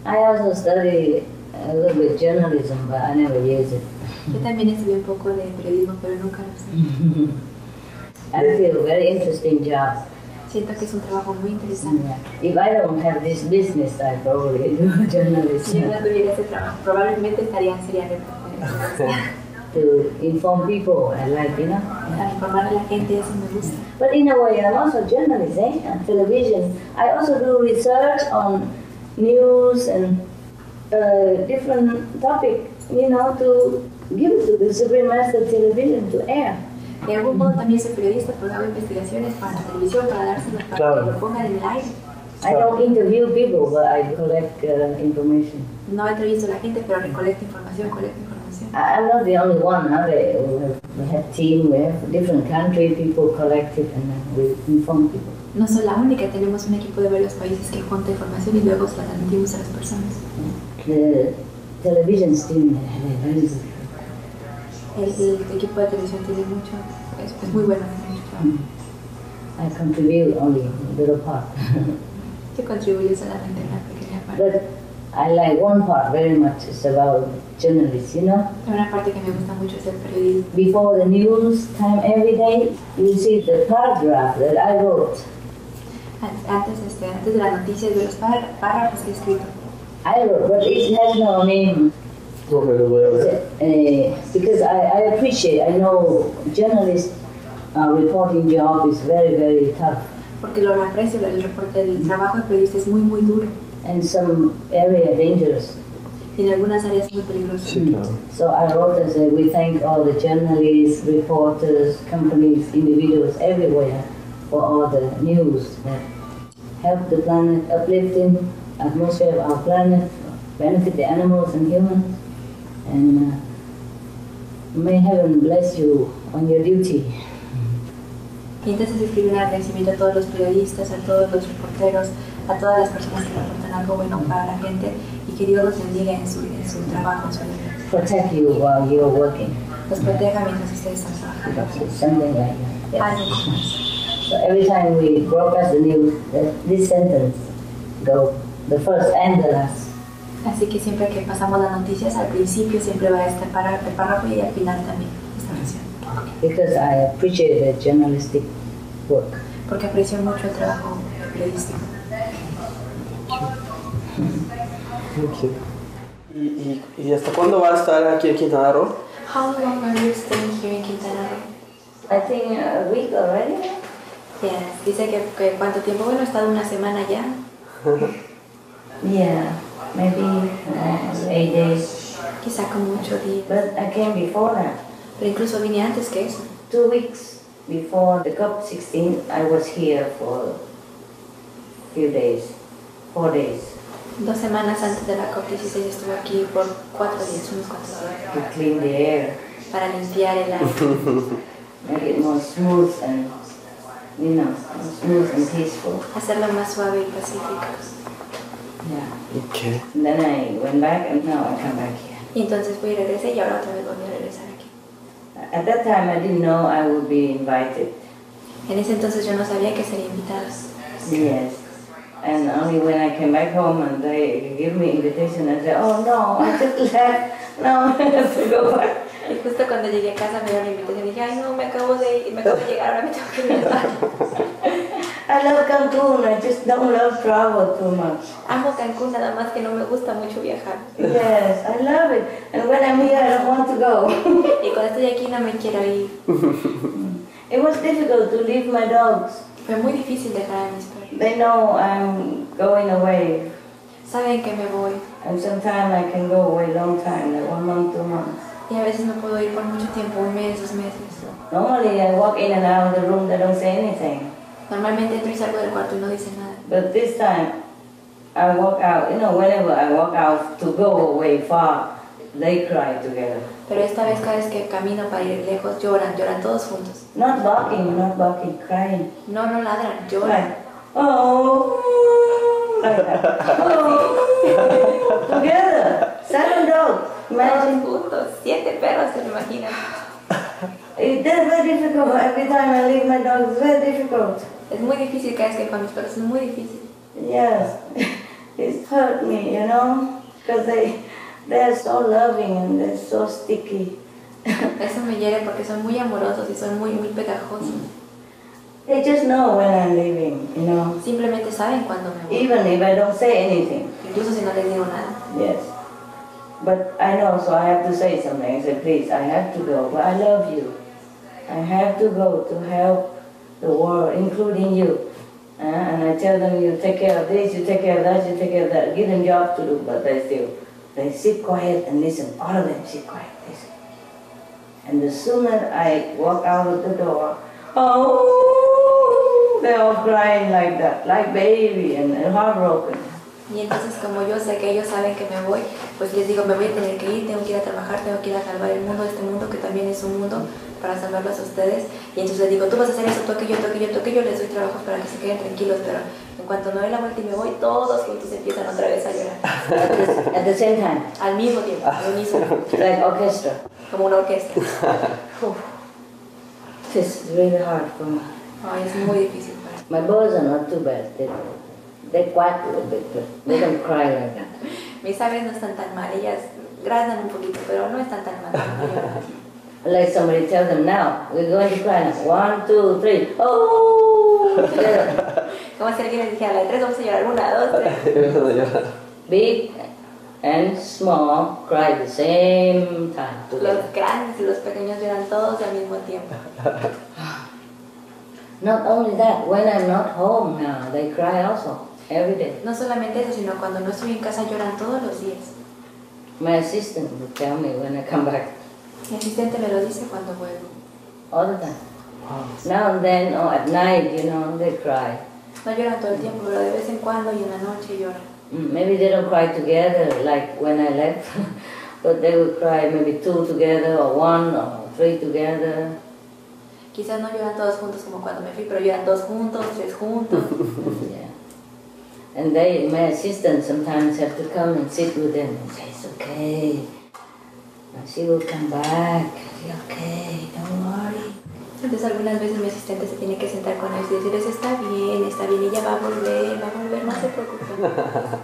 I also study a little bit journalism, but I never use it. Yo también estudié un poco de periodismo, pero nunca lo sé. I feel very interesting job. Siento que es un trabajo muy interesante. If I don't have this business, I probably do journalism. Si yo no tuviera ese trabajo, probablemente sería reportera. To inform people, I like, you know. Para informar a la gente, eso me gusta. But in a way, I'm also a journalist, eh? On television. I also do research on news and different topics, you know, to give it to the Supreme Master Television to air. De algún modo también soy periodista, porque hago investigaciones para la televisión, para dárselo, para que lo pongan en el aire. I don't interview people, but I collect information. No entrevisto a la gente, pero recolecto información, I'm not the only one. We have team, we have different country people collect it, and then we inform people. No soy la única, tenemos un equipo de varios países que junta información y luego la transmitimos a las personas. The television team, el equipo de televisión tiene mucho, es muy bueno, mucho trabajo. I contribute only a little part. Yo contribuyo solamente una pequeña parte. But I like one part very much. It's about journalists, you know. Una parte que me gusta mucho es el periodismo. Before the news time every day, you see the paragraph that I wrote. Antes de las noticias, de los párrafos que he escrito. I wrote, but it has no name. Because I appreciate, I know journalist reporting job is very, very tough. Porque lo aprecio, el trabajo de periodista es muy, muy duro. And some area dangerous. Y en algunas áreas muy peligrosas. Sí, claro. So I wrote and said, we thank all the journalists, reporters, companies, individuals everywhere for all the news that help the planet, uplifting atmosphere of our planet, benefit the animals and humans. And may heaven bless you on your duty. Y entonces escribí un agradecimiento a todos los periodistas, a todos los reporteros, a todas las personas que reportan algo bueno para la gente y que Dios los bendiga en su trabajo, en su vida. Protect you while you're working. los proteja mientras ustedes están trabajando. Something like that. So every time we broadcast the news, this sentence go, the first and the last. Así que siempre que pasamos las noticias, al principio siempre va este párrafo y al final también esta oración. Because I appreciate the journalistic work. Porque aprecio mucho el trabajo periodístico. Okay. ¿Y hasta cuándo va a estar aquí en Quintana Roo? How long are you staying here in Quintana Roo? I think a week already. Yes. Dice que cuánto tiempo. Bueno, he estado una semana ya. Yeah, maybe 8 days. Quizá con muchos días. But I came before that. Pero incluso vine antes que eso. 2 weeks before the COP16, I was here for a few days, 4 days. 2 semanas antes de la COP16 estuve aquí por 4 días, unos 4 días. To clean the air. Para limpiar el aire. Make it more smooth and, smooth and peaceful. Hacerlo más suave y pacífico. Yeah. Okay. And then I went back and now I come back here. Y entonces fui y regresé y ahora otra vez volví a regresar aquí. At that time I didn't know I would be invited. En ese entonces yo no sabía que sería invitada. Yes. And only when I came back home and they give me invitation, I said, oh no, I just left. No, I have to go back. Y justo cuando llegué a casa me dieron la invitación y dije, ay no, me acabo de llegar, ahora me tengo que regresar. I love Cancun, I just don't love travel too much. Amo Cancún, nada más que no me gusta mucho viajar. Yes, I love it. And when I'm here, I don't want to go. Y cuando estoy aquí no me quiero ir. It was difficult to leave my dogs. Fue muy difícil dejar a mis perros. They know I'm going away. Saben que me voy. And sometimes I can go away long time, like 1 month, 2 months. Y a veces me puedo ir por mucho tiempo, 1 mes, 2 meses. Normally I walk in and out of the room, they don't say anything. Normalmente entro y salgo del cuarto y no dice nada. But this time, I walk out, whenever I walk out to go away far, they cry together. Pero esta vez, cada vez que camino para ir lejos, lloran todos juntos. Not barking, crying. No ladran, lloran. Like, oh, like that. Oh, together, 7 dogs. Imagine. Todos juntos, 7 perros, se lo imaginan. It's very difficult. Every time I leave my dog, it's very difficult. Es muy difícil cada vez que con mis perros, es muy difícil. Yes, it's hurt me, because they're so loving and they're so sticky. Eso me hiere porque son muy amorosos y son muy pegajosos. They just know when I'm leaving, Simplemente saben cuando me voy. Even if I don't say anything. Incluso si no les digo nada. Yes. But I know, so I have to say something. I say, please, I have to go, but I love you. I have to go to help the world, including you. And I tell them, you take care of this, you take care of that, you take care of that. Give them jobs to do, but they sit quiet and listen. All of them sit quiet, listen. And the sooner I walk out of the door, they're all crying like that, like baby and heartbroken. Y entonces como yo sé que ellos saben que me voy, pues les digo, me voy a tener que ir, tengo que ir a trabajar, tengo que ir a salvar el mundo, este mundo que también es un mundo para salvarlos a ustedes. Y entonces les digo, tú vas a hacer eso, tú aquello, les doy trabajos para que se queden tranquilos, pero en cuanto no doy la vuelta y me voy, todos juntos empiezan otra vez a llorar. At the same time? Al mismo tiempo, al unísono. Like orchestra. Como una orquesta. This is really hard for me. Ay, es muy difícil para mí. My birds are not too bad. They quack a little bit, but they don't cry like that. Mis aves no están tan mal, ellas graznan un poquito, pero no están tan mal. Like somebody tell them now, we're going to cry now. 1, 2, 3. Oh! Como si alguien les dijera, la de 3 vamos a llorar, 1, 2, 3. Big and small cry at the same time. Los grandes y los pequeños lloran todos al mismo tiempo. Not only that, when I'm not home now, they cry also, every day. No solamente eso, sino cuando no estoy en casa lloran todos los días. My assistant will tell me when I come back. Mi asistente me lo dice cuando vuelvo. All the time. Now and then, or at night, they cry. No lloran todo el tiempo, pero de vez en cuando y en la noche lloran. Maybe they don't cry together like when I left, but they will cry maybe 2 together, or 1, or 3 together. Quizás no lloran todos juntos como cuando me fui, pero lloran 2 juntos, 3 juntos. Yeah. And my assistant sometimes have to come and sit with them and say, it's okay. And she will come back. Okay, don't worry. Entonces algunas veces mi asistente se tiene que sentar con ellos y decirles, está bien, ella va a volver, no se preocupen.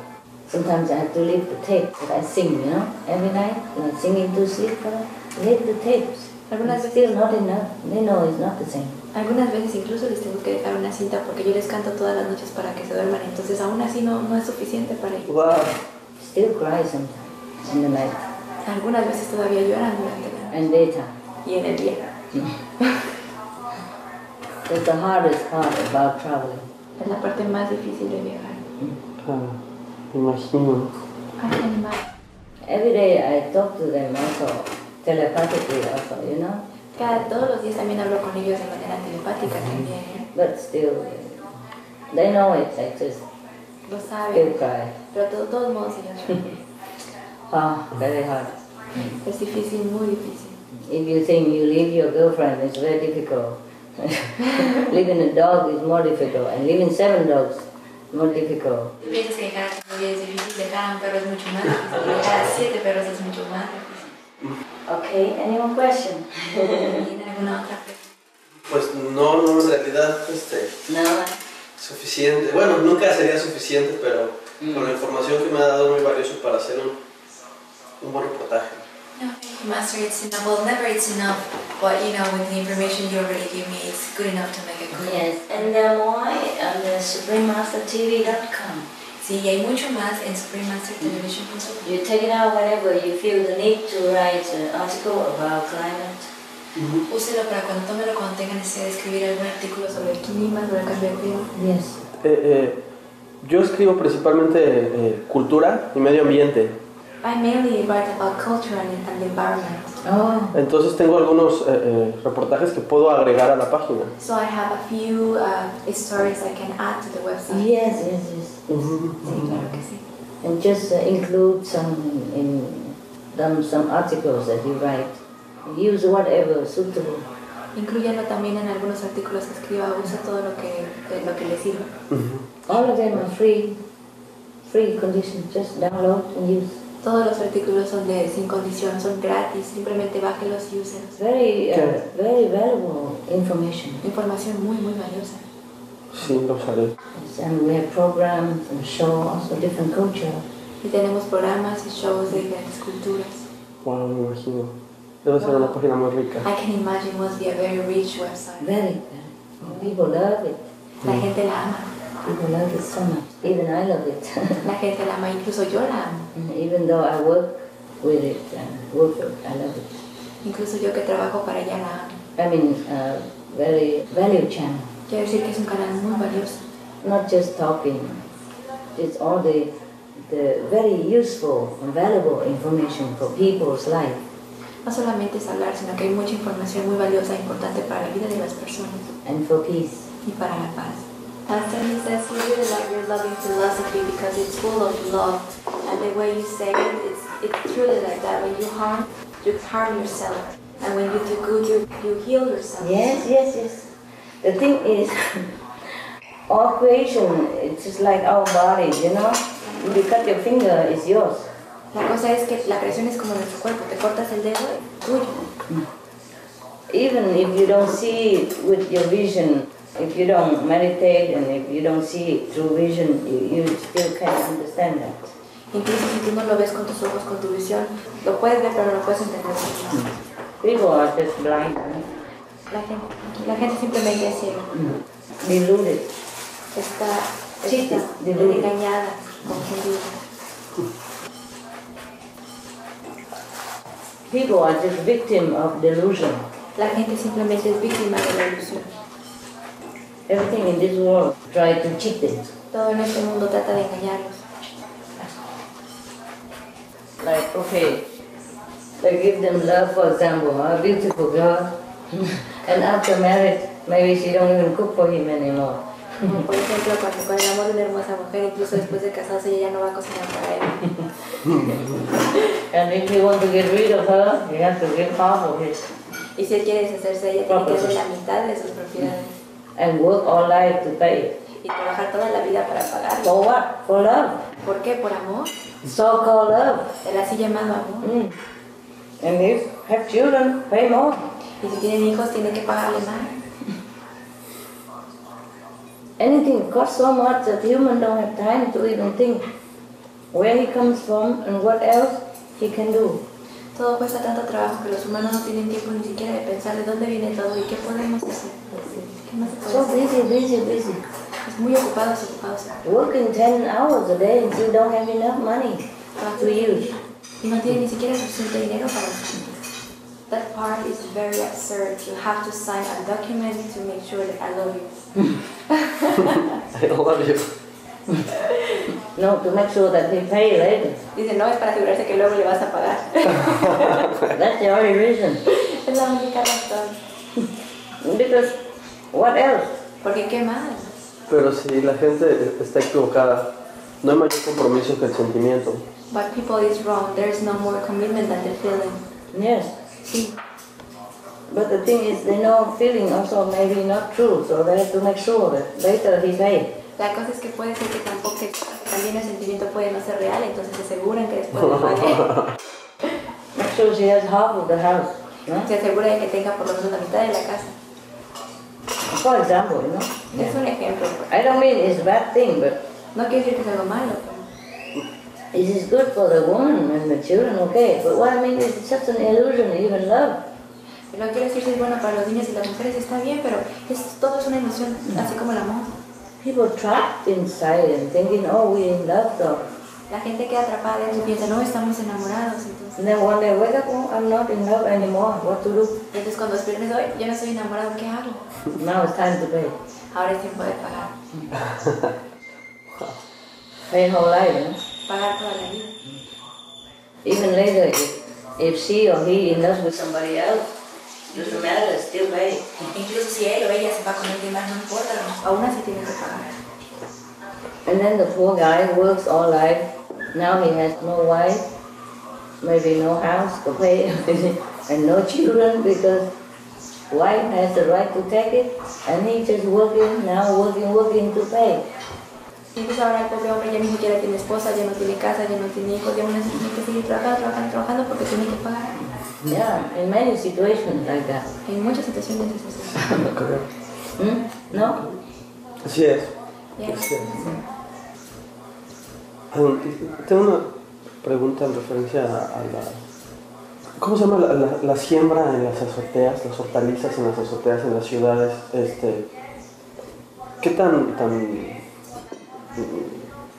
Sometimes I have to leave the tape that I sing, you know, every night, like singing to sleep, but I leave the tapes. It's still not enough. They know it's not the same. Algunas veces incluso les tengo que dejar una cinta porque yo les canto todas las noches para que se duerman, entonces aún así no es suficiente para ellos. Wow. Still cry sometimes in the night. Algunas veces todavía lloran durante la noche. And daytime. Y en el día. It's the hardest part about traveling. Es la parte más difícil de viajar. Me imagino. Every day I talk to them also, telepathically also, you know. Todos los días también hablo con ellos de manera telepática también. But still, they know it exists. Lo saben. Still cry. Pero de todos modos ellos lloran. Very hard. Es difícil, muy difícil. If you think you leave your girlfriend, it's very difficult. Leaving a dog is more difficult, and leaving 7 dogs is more difficult. Piensas que dejar a tu novia es difícil, dejar a un perro es mucho más difícil, dejar a 7 perros es mucho más difícil. Okay, any more question? ¿Tiene alguna otra pregunta? Pues no, en realidad, Nada. Suficiente. Bueno, nunca sería suficiente, pero con la información que me ha dado muy valioso para hacer un buen reportaje. No, thank you, Master. It's enough. Well, never it's enough, but you know, with the information you already give me, it's good enough to make a good. Yes, and more on the SupremeMasterTV.com. Sí, y hay mucho más en SupremeMasterTelevision.com. You take it out whenever you feel the need to write an article about climate. Úselo para cuando tenga necesidad de escribir algún artículo sobre el clima, sobre el cambio de clima. Yes. Yo escribo principalmente cultura y medio ambiente. I mainly write about culture and the environment. Entonces tengo algunos reportajes que puedo agregar a la página. So I have a few stories I can add to the website. Yes. Sí, claro que sí. And just include some articles that you write. Use whatever suitable. Incluyalo también en algunos artículos que escriba. Usa todo lo que le sirva. All of them are free condition. Just download and use. Todos los artículos son sin condición, son gratis, simplemente bájelos y úselos. Very valuable information. Información muy valiosa. Sí, lo usaré. And we have programs and shows, also different culture. Y tenemos programas y shows de diferentes culturas. Wow, me imagino. Debe ser una página muy rica. I can imagine must be a very rich website. Very. People love it. La gente la ama. People love it so much. Even I love it. La gente la ama, incluso yo la amo. Even though I work with it and work with it, I love it. Incluso yo que trabajo para ella la amo. I mean, very value channel. Quiero decir que es un canal muy valioso. Not just talking. It's all the very useful and valuable information for people's life. No solamente es hablar, sino que hay mucha información muy valiosa e importante para la vida de las personas. And for peace. Y para la paz. Pastor, he says he really like your loving philosophy because it's full of love, and the way you say it, it's truly like that. When you harm yourself, and when you do good, you heal yourself. Yes. The thing is, all creation, it's just like our body, you know. If you cut your finger, it's yours. La cosa es que la creación es como nuestro cuerpo. Te cortas el dedo, es tuyo. Even if you don't see it with your vision. If you don't meditate and if you don't see it through vision, you still can't understand that. Incluso si tú no lo ves con tus ojos, con tu visión, lo puedes ver pero no lo puedes entender. People are just blind. La gente simplemente es ciega. Deluded. Está engañada, confundida. People are just victim of delusion. La gente simplemente es víctima de la ilusión. Everything in this world try to cheat them. Todo en este mundo trata de engañarlos. Like, okay, they give them love, for example, a beautiful girl, and after marriage, maybe she don't even cook for him anymore. Como por ejemplo, cuando el amor de una hermosa mujer, incluso después de casarse, ella ya no va a cocinar para él. And if he wants to get rid of her, he has to give half of it. Y si él quiere deshacerse de ella, tiene que hacer la mitad de sus propiedades. And work all life to pay. Y trabajar toda la vida para pagarlo. For what? For love. ¿Por qué? ¿Por amor? So-called love. El así llamado amor. And if you have children, pay more. Y si tienen hijos, tienen que pagarle más. Anything costs so much that humans don't have time to even think where he comes from and what else he can do. Todo cuesta tanto trabajo que los humanos no tienen tiempo ni siquiera de pensar de dónde viene todo y qué podemos hacer. ¿Qué más se puede hacer? Busy. Es muy ocupados. Working 10 hours a day and still don't have enough money to use. Y no tienen ni siquiera suficiente dinero para eso. That part is very absurd. You have to sign a document to make sure that I love you. I love you. No, to make sure that he pay later. Dice, no, es para asegurarse que luego le vas a pagar. That's the only reason. Es la única razón. Because what else? Porque qué más. Pero si la gente está equivocada, no hay mayor compromiso que el sentimiento. But people is wrong. There is no more commitment than the feeling. Yes. Sí. But the thing is, they know feeling also maybe not true, so they have to make sure that later he pay. La cosa es que puede ser que tampoco también el sentimiento puede no ser real, entonces se aseguran que después le pague. Make sure she has half of the house. No? Se asegura de que tenga por lo menos la mitad de la casa. For example, you know. Es un ejemplo. I don't mean it's a bad thing, but no quiere decir que es algo malo. It is good for the woman and the children, okay. But what I mean is it's just an illusion, even love. Lo que quiero decir es bueno para los niños y las mujeres está bien, pero todo es una ilusión, así como el amor. People trapped inside and thinking, oh, we're in love, though. La gente queda atrapada dentro y piensa, no, estamos enamorados. Entonces. And then one day wake up, oh, I'm not in love anymore. What to do? Entonces cuando despiertes hoy, yo no estoy enamorado, ¿qué hago? Now it's time to pay. Ahora es tiempo de pagar. Pay whole life, ¿no? Pagar toda la vida. Even later, if she or he in love with somebody else, doesn't matter, still pay. Incluso si él o ella se va con alguien más, no importa, aún así tiene que pagar. And then the poor guy works all life. Now he has no wife, maybe no house to pay, and no children because wife has the right to take it, and he just working to pay. Entonces ahora el pobre hombre ya ni siquiera tiene esposa, ya no tiene casa, ya no tiene hijos, ya no tiene que seguir trabajando porque tiene que pagar. Yeah, in many situations like that. En muchas situaciones es así. ¿No? Así es. Yeah. Así es. Tengo una pregunta en referencia a la... ¿Cómo se llama la siembra en las azoteas, las hortalizas en las azoteas en las ciudades? ¿Qué tan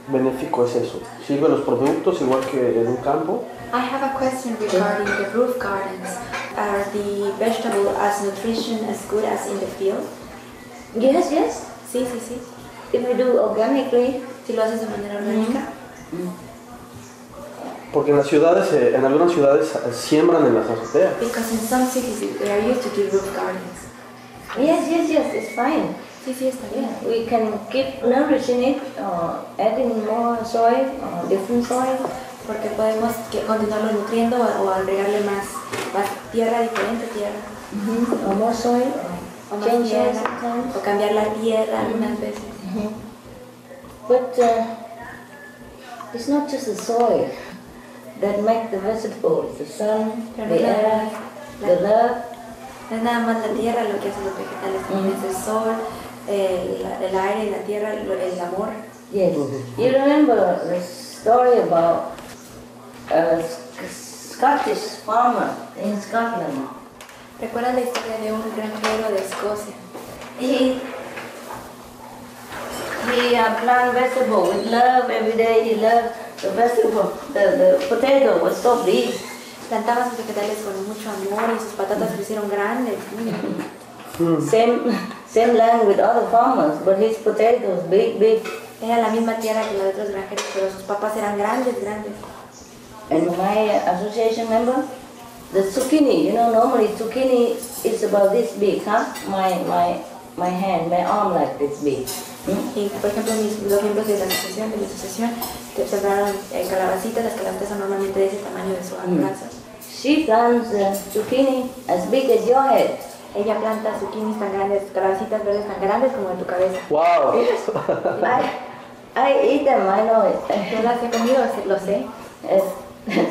benéfico es eso? ¿Sirven los productos igual que en un campo? I have a question regarding the roof gardens. Are the vegetables as nutrition as good as in the field? Yes. Sí. If you do organically, si lo haces de manera orgánica. Porque en las ciudades, en algunas ciudades siembran en las azoteas. Because in some cities they are used to do roof gardens. Yes, it's fine. Sí, está bien. We can keep nourishing it, adding more soil, different soil. Porque podemos continuarlo nutriendo o agregarle más tierra, diferente tierra. O more soil, o más tierra, o cambiar la tierra algunas veces. But it's not just the soil that makes the vegetables, the sun, the air, the love. No es nada más la tierra lo que hace los vegetales, también es el sol, el aire, la tierra, el amor. Yes. You remember the story about a Scottish farmer in Scotland? ¿Recuerdan la historia de un granjero de Escocia? He plant vegetable with love every day. He loved the vegetable. The potato was so big. Plantaba sus vegetales con mucho amor y sus patatas se hicieron grandes. Same land with other farmers, but his potatoes big. Era la misma tierra que la de otros granjeros, pero sus papas eran grandes. And my association member, the zucchini, normally zucchini is about this big, huh? My hand, my arm like this big. Y por ejemplo, los miembros de mi asociación, que sembraron calabacitas, las calabacitas son normalmente de ese tamaño de su brazo. She plants zucchini as big as your head. Ella planta zucchinis tan grandes, calabacitas verdes tan grandes como de tu cabeza. Wow. I eat them, I know it. Yo las he comido, lo sé.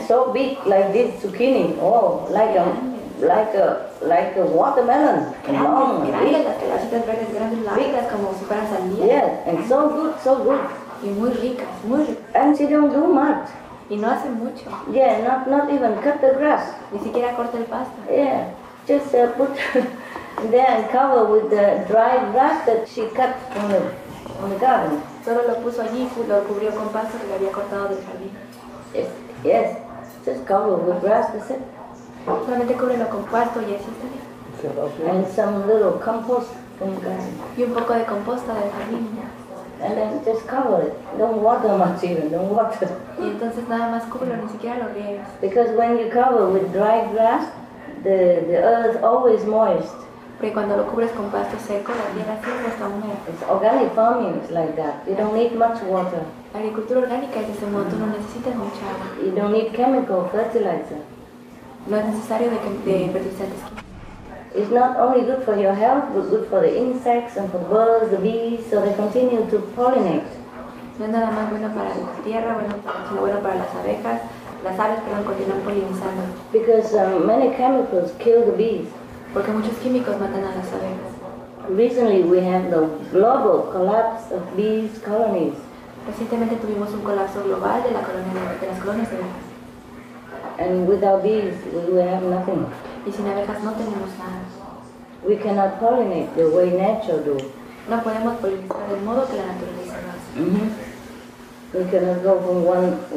so big like this zucchini, oh, like a watermelon. Grandes, las calabacitas verdes grandes, largas, como si fueran sandías. Yes, and so good. Y muy ricas, muy ricas. And she don't do much. Y no hace mucho. Yeah, not even cut the grass. Ni siquiera corta el pasto. Yeah, just put there and cover with the dry grass that she cut from the garden. Solo lo puso allí y lo cubrió con pasto que le había cortado del jardín. Yes, just cover with grass, that's it. Solamente cúbrelo con pasto y así está bien. And some little compost from the garden. Y un poco de composta del jardín. And then just cover it. Don't water much even, don't water. Y entonces nada más cúbrelo, ni siquiera lo riegues. Because when you cover with dry grass, the earth always moist. Porque cuando lo cubres con pasto seco, la tierra siempre está húmeda. It's organic farming, it's like that. You don't need much water. La agricultura orgánica es de ese modo, tú no necesitas mucha agua. You don't need chemical fertilizer. No es necesario de fertilizantes químicos. It's not only good for your health, but good for the insects and for the birds, the bees, so they continue to pollinate. No es nada más bueno para la tierra, sino bueno para las abejas. Las aves, continúan polinizando. Because many chemicals kill the bees. Porque muchos químicos matan a las abejas. Recently we have the global collapse of bees colonies. Recientemente tuvimos un colapso global de las colonias de abejas. And without bees, we will have nothing. Y sin abejas no tenemos nada. We cannot pollinate the way nature do. No podemos polinizar del modo que la naturaleza lo hace. We cannot go from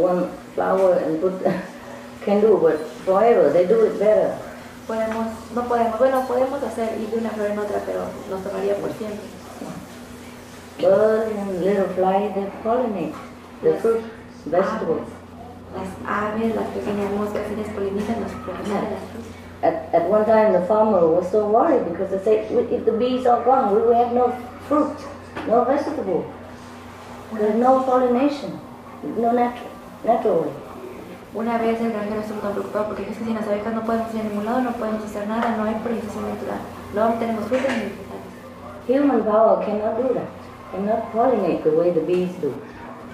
one flower and put can do, but forever they do it better. Podemos hacer ir de una flor en otra, pero nos tomaría por siempre. Birds and little flies, they pollinate the fruit, vegetables. Las aves, las pequeñas moscas, ellas polinizan las flores de las frutas. At one time the farmer was so worried because they said, if the bees are gone, we will have no fruit, no vegetable. There's no pollination, no natural way. Una vez el granjero estuvo tan preocupado porque es que sin las abejas no podemos ir a ningún lado, no podemos hacer nada, no hay polinización natural, no tenemos frutas ni vegetales. Human power cannot do that, cannot pollinate the way the bees do.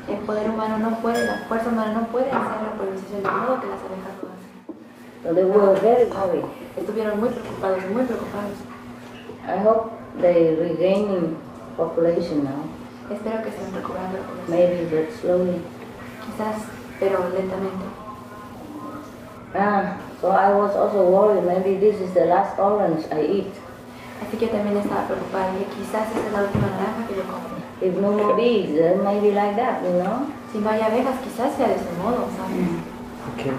El poder humano no puede, la fuerza humana no puede hacer la polinización del modo que las abejas lo hacen. So they were very worried. Estuvieron muy preocupados, muy preocupados. I hope they regaining population now. Espero que estén recobrando la población. Maybe, but slowly. Quizás, pero lentamente. So I was also worried, maybe this is the last orange I eat. Así que también estaba preocupada, que quizás esta es la última naranja que yo como. If no more bees, then maybe like that, you know? Si no hay abejas, quizás sea de ese modo, ¿sabes? Okay.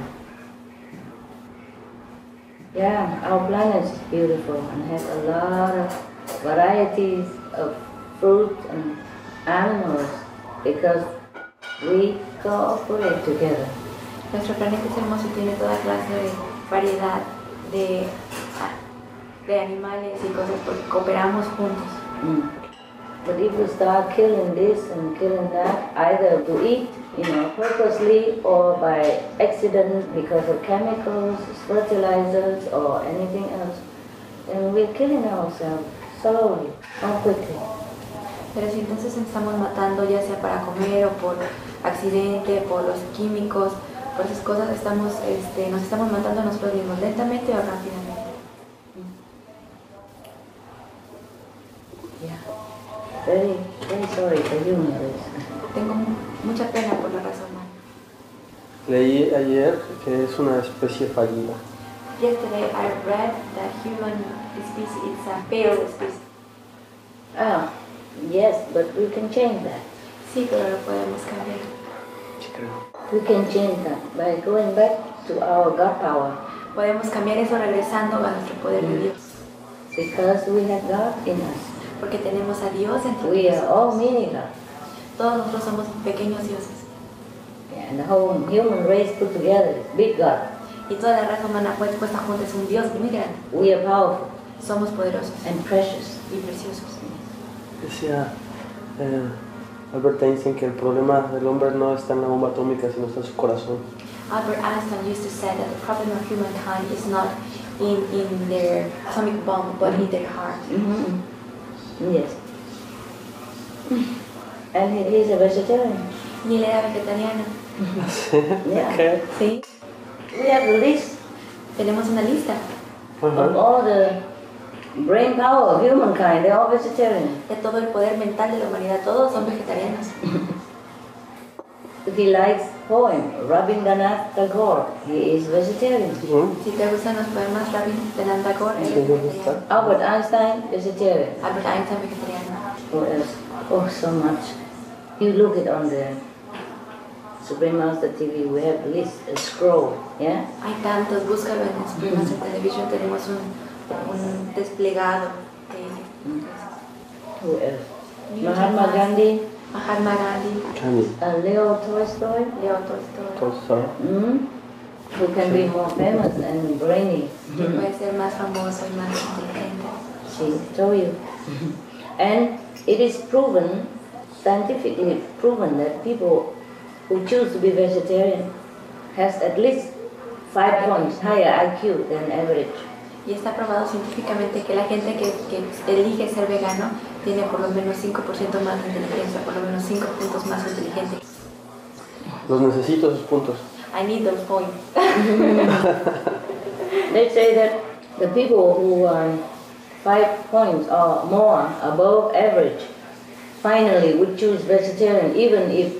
Yeah, our planet is beautiful and has a lot of varieties of fruit and animals because we cooperate together. Nuestro planeta es hermoso y tiene toda clase de variedad de animales y cosas porque cooperamos juntos. But if we start killing this and killing that, either to eat, purposely or by accident because of chemicals, fertilizers or anything else, then we're killing ourselves slowly and quickly. Pero si entonces estamos matando ya sea para comer o por accidente, por los químicos, por esas cosas nos estamos matando a nosotros mismos lentamente o rápidamente. Yeah. Very, very sorry for humans. Tengo mucha pena por la raza humana. Leí ayer que es una especie fallida. Yesterday I read that human species is a failed species. Yes, but we can change that. Sí, pero lo podemos cambiar. Sí, creo. We can change that by going back to our God power. Podemos cambiar eso regresando a nuestro poder de Dios. Because we have God in us. Porque tenemos a Dios en nosotros. We are all mini God. Todos nosotros somos pequeños dioses. Yeah, and the whole human race put together is big God. Y toda la raza humana puesta junta es un Dios muy grande. We are powerful. Somos poderosos. And precious. Y preciosos. Decía Albert Einstein que el problema del hombre no está en la bomba atómica, sino está en su corazón. Albert Einstein used to say that the problem of humankind is not in their atomic bomb, but in their heart. Yes. And he's a vegetarian. Y él era vegetariano. Yeah. Sí. We have a list Tenemos una lista of all the brain power of humankind. They're all vegetarian. de todo el poder mental de la humanidad. Todos son vegetarianos. If he likes poem, Rabindranath Tagore, he is vegetarian. Si te gustan los poemas Rabindranath Tagore, él es vegetariano. Albert Einstein, vegetarian. Albert Einstein, vegetariano. What else? Oh, so much. You look it on the Supreme Master TV, we have a list, a scroll, yeah? Hay tantos, búscalo en el Supreme Master Television, tenemos un desplegado de... Who else? Mahatma Gandhi. Mahatma Gandhi. Leo Tolstoy. Leo Tolstoy. Who can be more famous and brainy. Que puede ser más famoso y más inteligente. See, told you. And it is proven, scientifically proven, that people who choose to be vegetarian has at least 5 points higher IQ than average. Y está probado científicamente que la gente que elige ser vegano tiene por lo menos 5% más de inteligencia, por lo menos 5 puntos más inteligente. Los necesito esos puntos. I need those points. They say that the people who are 5 points or more above average finally would choose vegetarian even if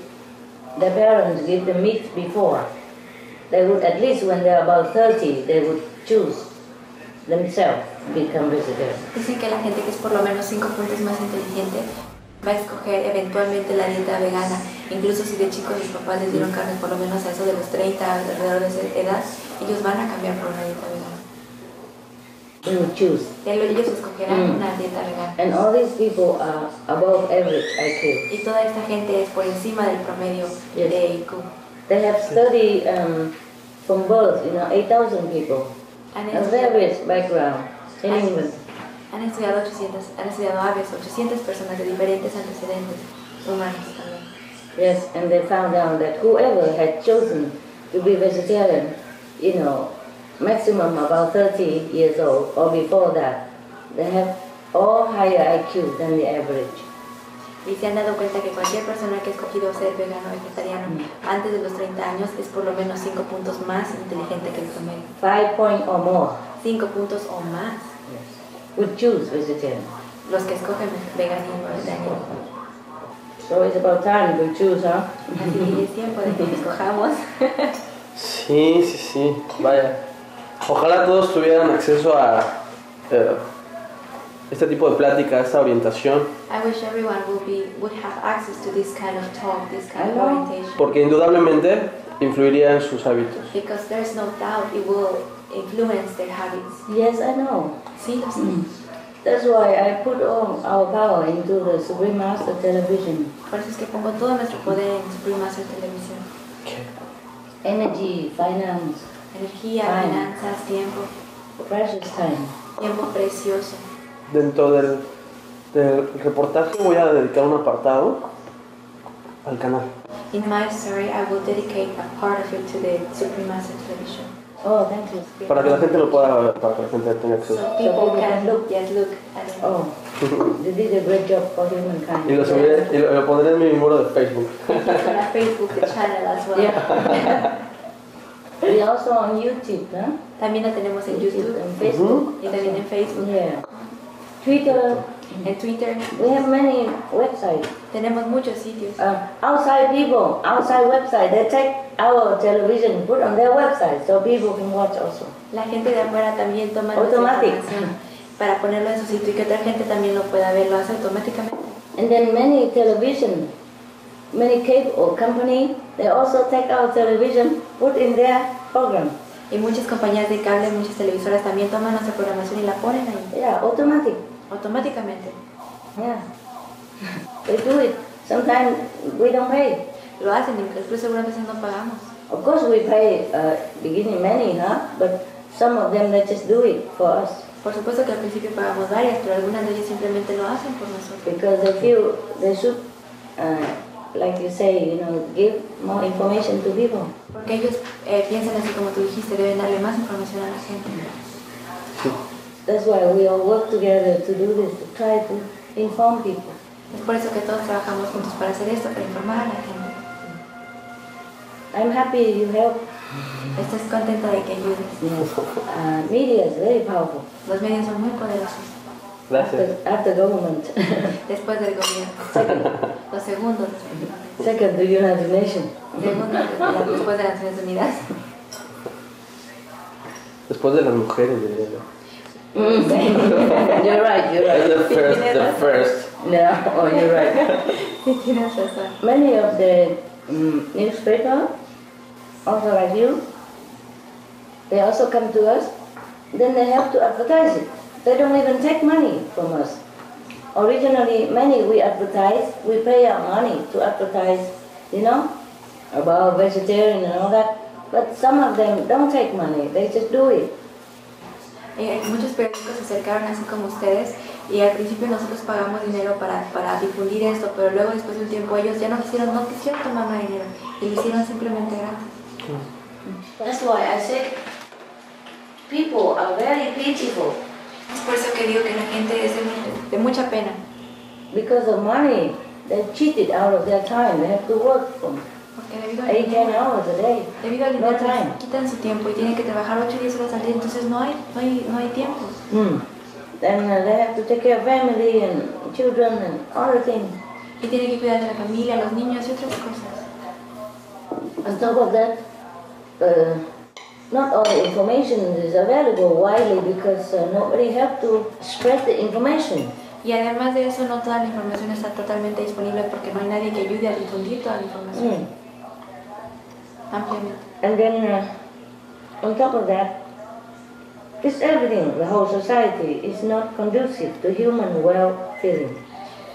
their parents give them meat before. They would, at least when they're about 30, they would choose themselves become vegetarian. Dicen que la gente que es por lo menos 5 puntos más inteligente va a escoger eventualmente la dieta vegana. Incluso si de chicos los papás les dieron carne por lo menos a eso de los 30, alrededor de esa edad, ellos van a cambiar por una dieta vegana. They would choose. Ellos escogerán una dieta vegana. And all these people are above average IQ. Y toda esta gente es por encima del promedio de IQ. They have studied from birth, 8,000 people. A various background in England. Han estudiado aves, 800 personas de diferentes antecedentes humanos también. Yes, and they found out that whoever had chosen to be vegetarian, maximum about 30 years old or before that, they have all higher IQ than the average. Y se han dado cuenta que cualquier persona que ha escogido ser vegano o vegetariano antes de los 30 años es por lo menos 5 puntos más inteligente que el promedio. 5 points or more. 5 puntos o más. Yes. Would choose vegetarian. Los que escogen veganismo o vegetariano. So it's about time to choose, huh? Así es tiempo de que escojamos. Sí. Vaya. Ojalá todos tuvieran acceso a este tipo de plática, esta orientación. I wish everyone would have access to this kind of talk, this kind of orientation. Porque indudablemente influiría en sus hábitos. Because there's no doubt it will influence their habits. Yes, I know. Sí, lo sé. That's why I put all our power into the Supreme Master Television. Por eso es que pongo todo nuestro poder en Supreme Master Televisión. Energy, finance. Energía, finanzas, tiempo. Precious time. Tiempo precioso. Dentro del reportaje voy a dedicar un apartado al canal. In my story, I will dedicate a part of it to the Supreme Master Television. Oh, thank you. Para que la gente lo pueda ver, para que la gente tenga acceso. So people can look at it. Oh, you did a great job for humankind. Y lo subiré, y lo pondré en mi muro de Facebook. On Facebook, the channel as well. Yeah. We also on YouTube, huh? También la tenemos en YouTube, and Facebook. Y también en Facebook. Yeah. Twitter. En Twitter. We have many websites. Tenemos muchos sitios. Outside people, outside website, they take our television, put on their website, so people can watch also. La gente de afuera también toma automatic para ponerlo en su sitio y que otra gente también lo pueda ver, lo hace automáticamente. And then many television, many cable company, they also take our television, put in their program. Y muchas compañías de cable, muchas televisoras también toman nuestra programación y la ponen ahí. Yeah, Automáticamente. Yeah. They do it. Sometimes we don't pay. Lo hacen, incluso algunas veces no pagamos. Of course we pay beginning many, but some of them they just do it for us. Por supuesto que al principio pagamos varias, pero algunas de ellas simplemente lo hacen por nosotros. Because they feel they should, like you say, give more information to people. Porque ellos piensan así como tú dijiste, deben darle más información a la gente. That's why we all work together to do this, to try to inform people. Es por eso que todos trabajamos juntos para hacer esto, para informar a la gente. I'm happy you help. Estás contento de que ayudes. Yes. Media is very powerful. Los medios son muy poderosos. After government. Después del gobierno. Second. Los segundos. Second, the United Nations. Segundo, después de las Naciones Unidas. Después de las mujeres, diría yo. You're right. The first. No, oh, you're right. Sí, tienes razón. Many of the newspapers, also like you, they also come to us, then they have to advertise it. They don't even take money from us. Originally, many we advertise, we pay our money to advertise, you know, about vegetarian and all that, but some of them don't take money, they just do it. Muchos periódicos se acercaron así como ustedes y al principio nosotros pagamos dinero para difundir esto, pero luego después de un tiempo ellos ya no quisieron tomar más dinero y lo hicieron simplemente gratis. That's why I say people are very pitiful. Es por eso que digo que la gente es de mucha pena. Because of money, they're cheated out of their time. They have to work for 8-10 hours a day. Debido al No dinero time. quitan su tiempo y tienen que trabajar 8 o 10 horas al día, entonces no hay tiempo. Then they have to take care of family and children and other things. Y tienen que cuidar de la familia, los niños y otras cosas. On top of that, not all the information is available widely because nobody helped to spread the information. Y además de eso, no toda la información está totalmente disponible porque no hay nadie que ayude a difundir toda la información ampliamente. And then on top of that, just everything, the whole society is not conducive to human well-feeling.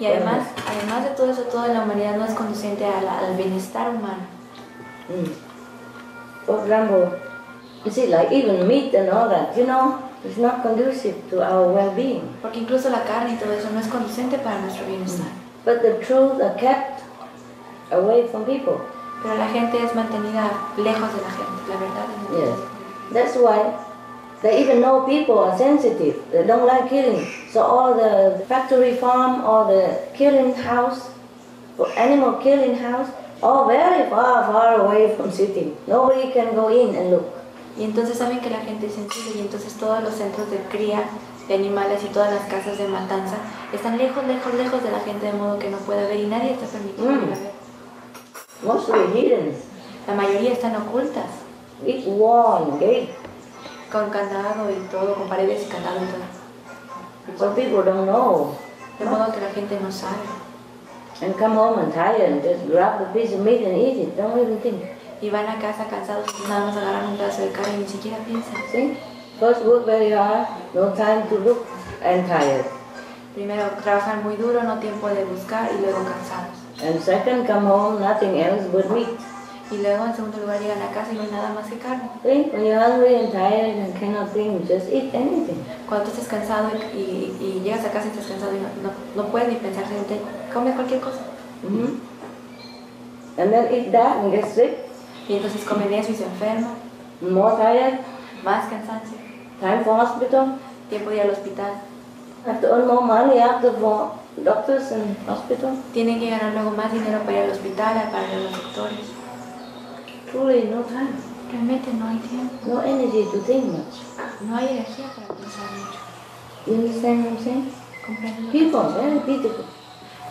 Y además de todo eso, toda la humanidad no es conducente al bienestar humano. For example, you see, like even meat and all that, you know, it's not conducive to our well-being. Porque incluso la carne y todo eso no es conducente para nuestro bienestar. But the truth are kept away from people. Pero la gente es mantenida lejos de la gente, la verdad es mantenida. Yes, that's why they even know people are sensitive. They don't like killing. So all the factory farm or the killing house, animal killing house, all very far away from city. Nobody can go in and look. Y entonces saben que la gente es sensible y entonces todos los centros de cría de animales y todas las casas de matanza están lejos de la gente de modo que no pueda ver y nadie está permitido ver. Mostly hidden. La mayoría están ocultas. With wall and gate. Con candado y todo, con paredes y candado y todo. So people don't know. De modo que la gente no sabe. And come home and tired and just grab a piece of meat and eat it. Don't even think. Y van a casa cansados y nada más agarran un pedazo de carne y ni siquiera piensan. See? First work very hard, no time to look, and tired. Primero trabajan muy duro, no tiempo de buscar y luego cansados. And second, come home, nothing else but meat. Y luego en segundo lugar llegan a casa y no hay nada más que carne. See? When you're hungry and tired and cannot think, just eat anything. Cuando tú estés cansado y llegas a casa y estás cansado y no puedes ni pensar, comes cualquier cosa. And then eat that and get sick. Y entonces comen eso y se enferman. More tired. Más cansancio. Time for hospital. Tiempo de ir al hospital. Have to earn more money after for doctors and hospital. Tienen que ganar luego más dinero para ir al hospital, para ir a los doctores. Truly no time. Realmente no hay tiempo. No energy to think much. No hay energía para pensar mucho. You understand what I'm saying? ¿Comprenden? People are very beautiful.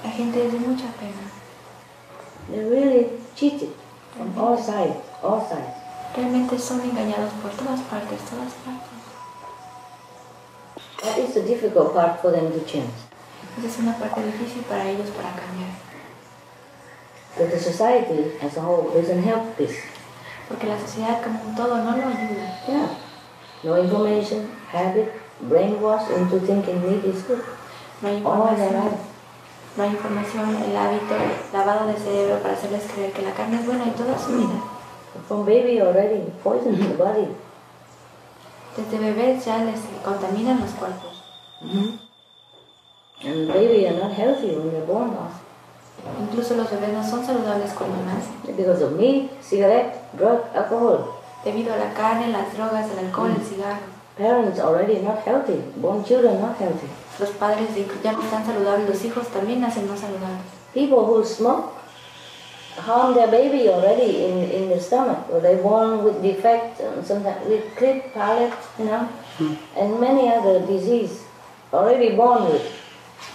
La gente es de mucha pena. They're really cheated from all sides, all sides. Realmente son engañados por todas partes, That is the difficult part for them to change. Esa es una parte difícil para ellos para cambiar. But the society as a whole doesn't help this. Porque la sociedad como un todo no lo ayuda. Yeah. No information, habit, brainwash into thinking meat is good. No hay información, el hábito, lavado de cerebro para hacerles creer que la carne es buena y toda su vida. From baby already poison the body. Desde bebés ya les contaminan los cuerpos. And baby are not healthy when they're born. Incluso los bebés no son saludables cuando nacen. Because of meat, cigarette, drug, alcohol. Debido a la carne, las drogas, el alcohol, el cigarro. Parents already not healthy. Born children not healthy. Los padres ya no están saludables, los hijos también nacen no saludables. People who smoke harm their baby already in the stomach, or they're born with defect, sometimes with cleft palate, you know, and many other diseases already born with.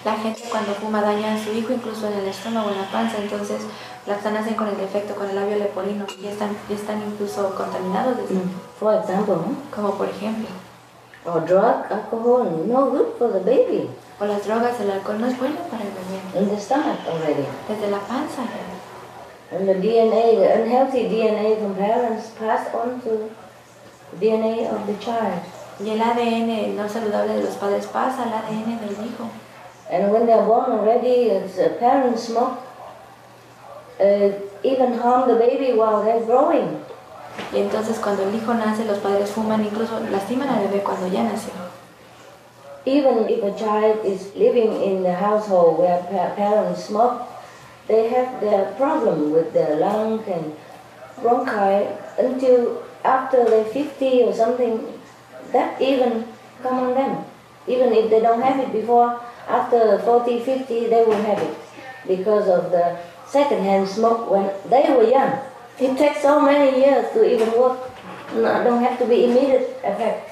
La gente cuando fuma daña a su hijo incluso en el estómago, en la panza, entonces las nacen con el defecto, con el labio leporino, y están incluso contaminados desde For example, como por ejemplo. Or drug, alcohol, no good for the baby. O las drogas, el alcohol no es bueno para el bebé. In the stomach already. Desde la panza ya. And the DNA, the unhealthy DNA from parents passed on to the DNA of the child. Y el ADN no saludable de los padres pasa al ADN del hijo. And when they're born already, parents smoke, even harm the baby while they're growing. Y entonces cuando el hijo nace, los padres fuman, incluso lastiman al bebé cuando ya nació. Even if a child is living in the household where parents smoke, they have their problem with their lung and bronchi until after they're 50 or something. That even come on them. Even if they don't have it before, after 40, 50, they will have it because of the secondhand smoke when they were young. It takes so many years to even work. No, don't have to be immediate effect.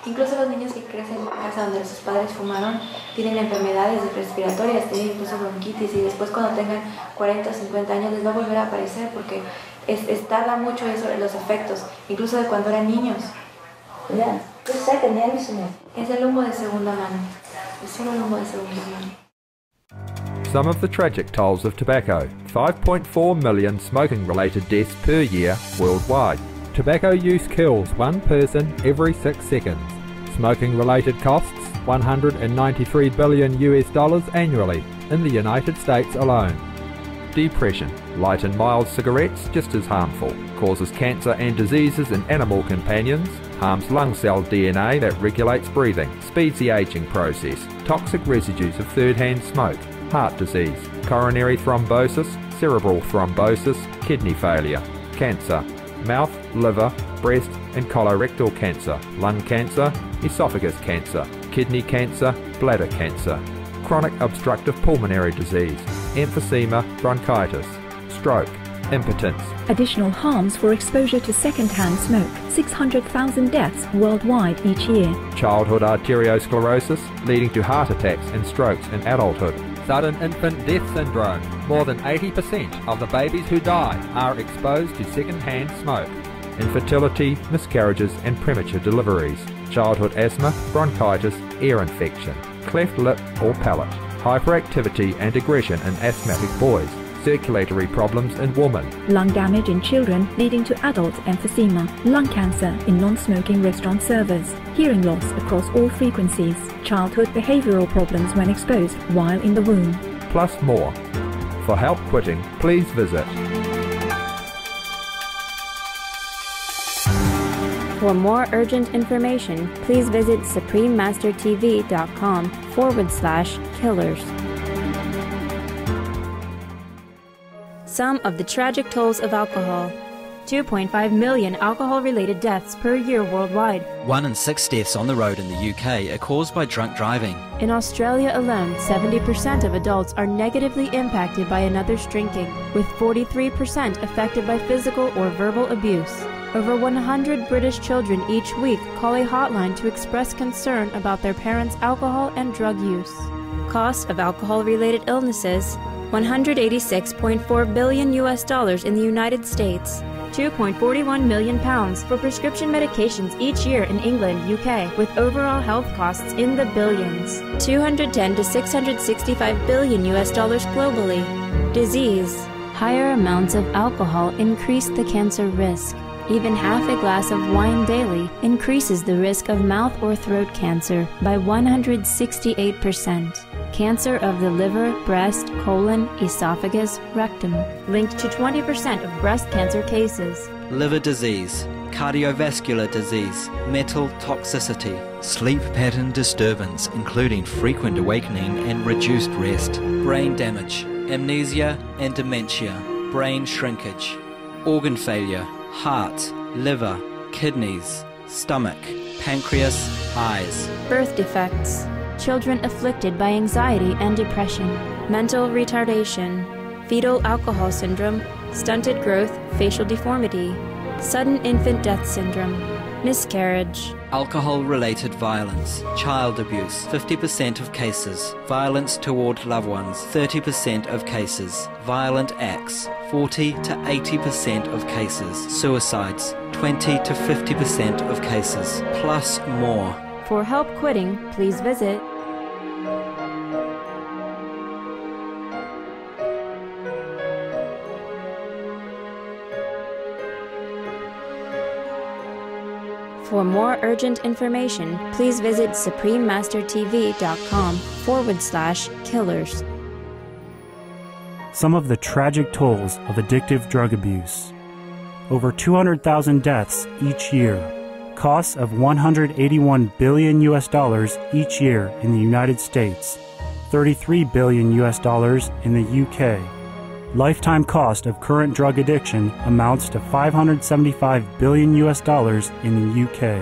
Incluso los niños que crecen en casa donde sus padres fumaron tienen enfermedades respiratorias, tienen incluso bronquitis, y después cuando tengan 40 o 50 años les va a volver a aparecer porque tarda mucho eso en los efectos, incluso de cuando eran niños. Yeah, it's second-hand smoke. Es el humo de segunda mano. Es solo el humo de segunda mano. Some of the tragic tolls of tobacco. 5.4 million smoking-related deaths per year worldwide. Tobacco use kills one person every 6 seconds. Smoking-related costs $193 billion annually in the United States alone. Depression. Light and mild cigarettes just as harmful. Causes cancer and diseases in animal companions. Harms lung cell DNA that regulates breathing. Speeds the aging process. Toxic residues of third-hand smoke. Heart disease. Coronary thrombosis. Cerebral thrombosis. Kidney failure. Cancer. Mouth, liver, breast and colorectal cancer. Lung cancer. Esophagus cancer. Kidney cancer. Bladder cancer. Chronic obstructive pulmonary disease. Emphysema, bronchitis. Stroke. Impotence. Additional harms for exposure to second-hand smoke. 600,000 deaths worldwide each year. Childhood arteriosclerosis, leading to heart attacks and strokes in adulthood. Sudden infant death syndrome. More than 80% of the babies who die are exposed to second-hand smoke. Infertility, miscarriages and premature deliveries. Childhood asthma, bronchitis, ear infection. Cleft lip or palate. Hyperactivity and aggression in asthmatic boys. Circulatory problems in women. Lung damage in children leading to adult emphysema. Lung cancer in non-smoking restaurant servers. Hearing loss across all frequencies. Childhood behavioral problems when exposed while in the womb. Plus more. For help quitting, please visit. For more urgent information, please visit suprememastertv.com/killers. Some of the tragic tolls of alcohol. 2.5 million alcohol-related deaths per year worldwide. 1 in 6 deaths on the road in the UK are caused by drunk driving. In Australia alone, 70% of adults are negatively impacted by another's drinking, with 43% affected by physical or verbal abuse. Over 100 British children each week call a hotline to express concern about their parents' alcohol and drug use. Cost of alcohol-related illnesses, $186.4 billion in the United States. £2.41 million for prescription medications each year in England, UK, with overall health costs in the billions. $210 to $665 billion globally. Disease. Higher amounts of alcohol increase the cancer risk. Even half a glass of wine daily increases the risk of mouth or throat cancer by 168%. Cancer of the liver, breast, colon, esophagus, rectum, linked to 20% of breast cancer cases. Liver disease, cardiovascular disease, metal toxicity, sleep pattern disturbance including frequent awakening and reduced rest, brain damage, amnesia and dementia, brain shrinkage, organ failure, heart, liver, kidneys, stomach, pancreas, eyes. Birth defects. Children afflicted by anxiety and depression, mental retardation, fetal alcohol syndrome, stunted growth, facial deformity, sudden infant death syndrome, miscarriage, alcohol-related violence, child abuse, 50% of cases, violence toward loved ones, 30% of cases, violent acts, 40 to 80% of cases, suicides, 20 to 50% of cases, plus more. For help quitting, please visit For more urgent information, please visit suprememastertv.com/killers. Some of the tragic tolls of addictive drug abuse. Over 200,000 deaths each year. Costs of $181 billion each year in the United States. $33 billion in the UK. Lifetime cost of current drug addiction amounts to $575 billion in the UK.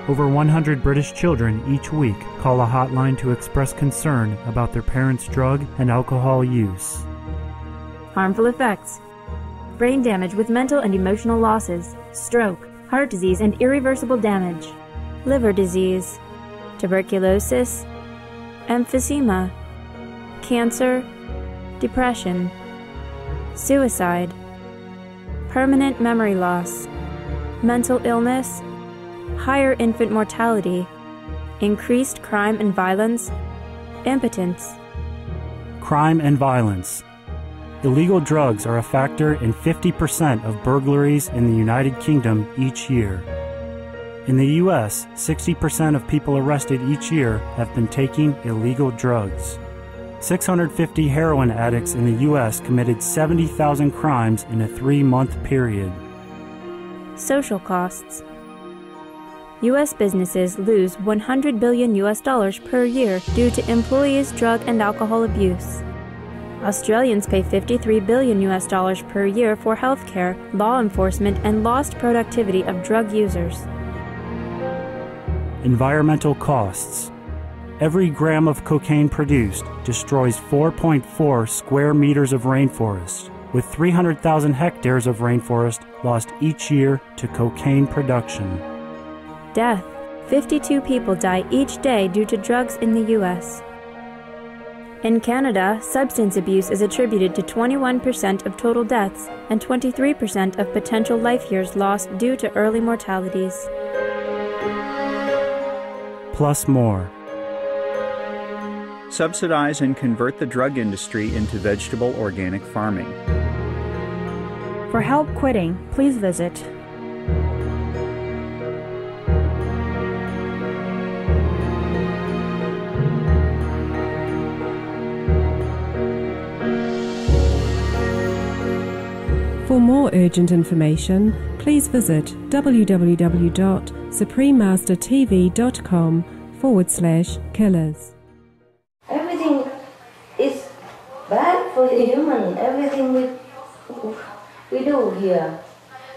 Over 100 British children each week call a hotline to express concern about their parents' drug and alcohol use. Harmful effects: brain damage with mental and emotional losses, stroke, heart disease and irreversible damage, liver disease, tuberculosis, emphysema, cancer, depression, suicide, permanent memory loss, mental illness, higher infant mortality, increased crime and violence, impotence. Crime and violence. Illegal drugs are a factor in 50% of burglaries in the United Kingdom each year. In the U.S., 60% of people arrested each year have been taking illegal drugs. 650 heroin addicts in the U.S. committed 70,000 crimes in a 3-month period. Social costs. U.S. businesses lose $100 billion per year due to employees' drug and alcohol abuse. Australians pay $53 billion per year for healthcare, law enforcement, and lost productivity of drug users. Environmental costs. Every gram of cocaine produced destroys 4.4 square meters of rainforest, with 300,000 hectares of rainforest lost each year to cocaine production. Death. 52 people die each day due to drugs in the U.S. In Canada, substance abuse is attributed to 21% of total deaths and 23% of potential life years lost due to early mortalities. Plus more. Subsidize and convert the drug industry into vegetable organic farming. For help quitting, please visit For more urgent information, please visit www.suprememastertv.com/killers. Everything is bad for the human. Everything we do here.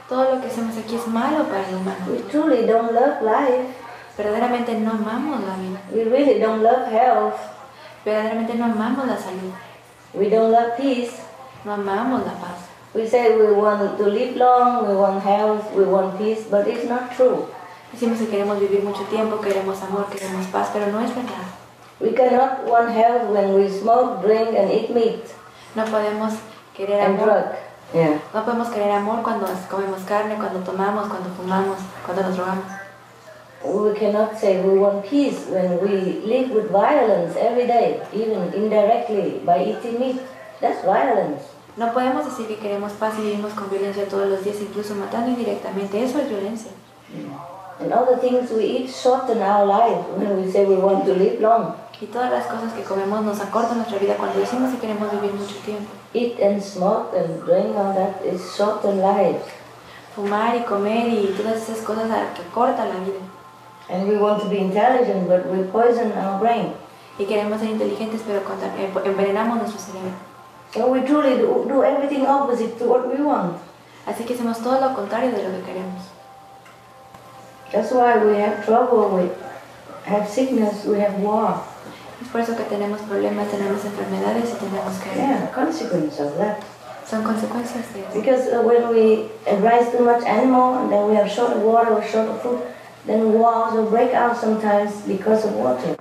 Todo lo que hacemos aquí es malo para el humano. We truly don't love life. Verdaderamente no amamos la vida. We really don't love health. Verdaderamente no amamos la salud. We don't love peace. No amamos la paz. We say we want to live long, we want health, we want peace, but it's not true. Decimos que queremos vivir mucho tiempo, queremos amor, queremos paz, pero no es verdad. We cannot want health when we smoke, drink, and eat meat. No podemos querer and amor. Drug. Yeah. No podemos querer amor cuando comemos carne, cuando tomamos, cuando fumamos, cuando nos drogamos. We cannot say we want peace when we live with violence every day, even indirectly by eating meat. That's violence. No podemos decir que queremos paz y vivimos con violencia todos los días, incluso matando indirectamente. Eso es violencia. And all the things we eat shorten our life when we say we want to live long. Y todas las cosas que comemos nos acortan nuestra vida cuando decimos que queremos vivir mucho tiempo. Eat and smoke and drink, all that is shorten lives. Fumar y comer y todas esas cosas que cortan la vida. And we want to be intelligent, but we poison our brain. Y queremos ser inteligentes, pero envenenamos nuestro cerebro. So we truly do everything opposite to what we want. Así que hacemos todo lo contrario de lo que queremos. That's why we have trouble, we have sickness, we have war. Es por eso que tenemos problemas, tenemos enfermedades y tenemos guerra. Yeah, consequence of that. Son consecuencias de eso. Because when we raise too much animal, and then we have short of water or short of food, then wars will break out sometimes because of water,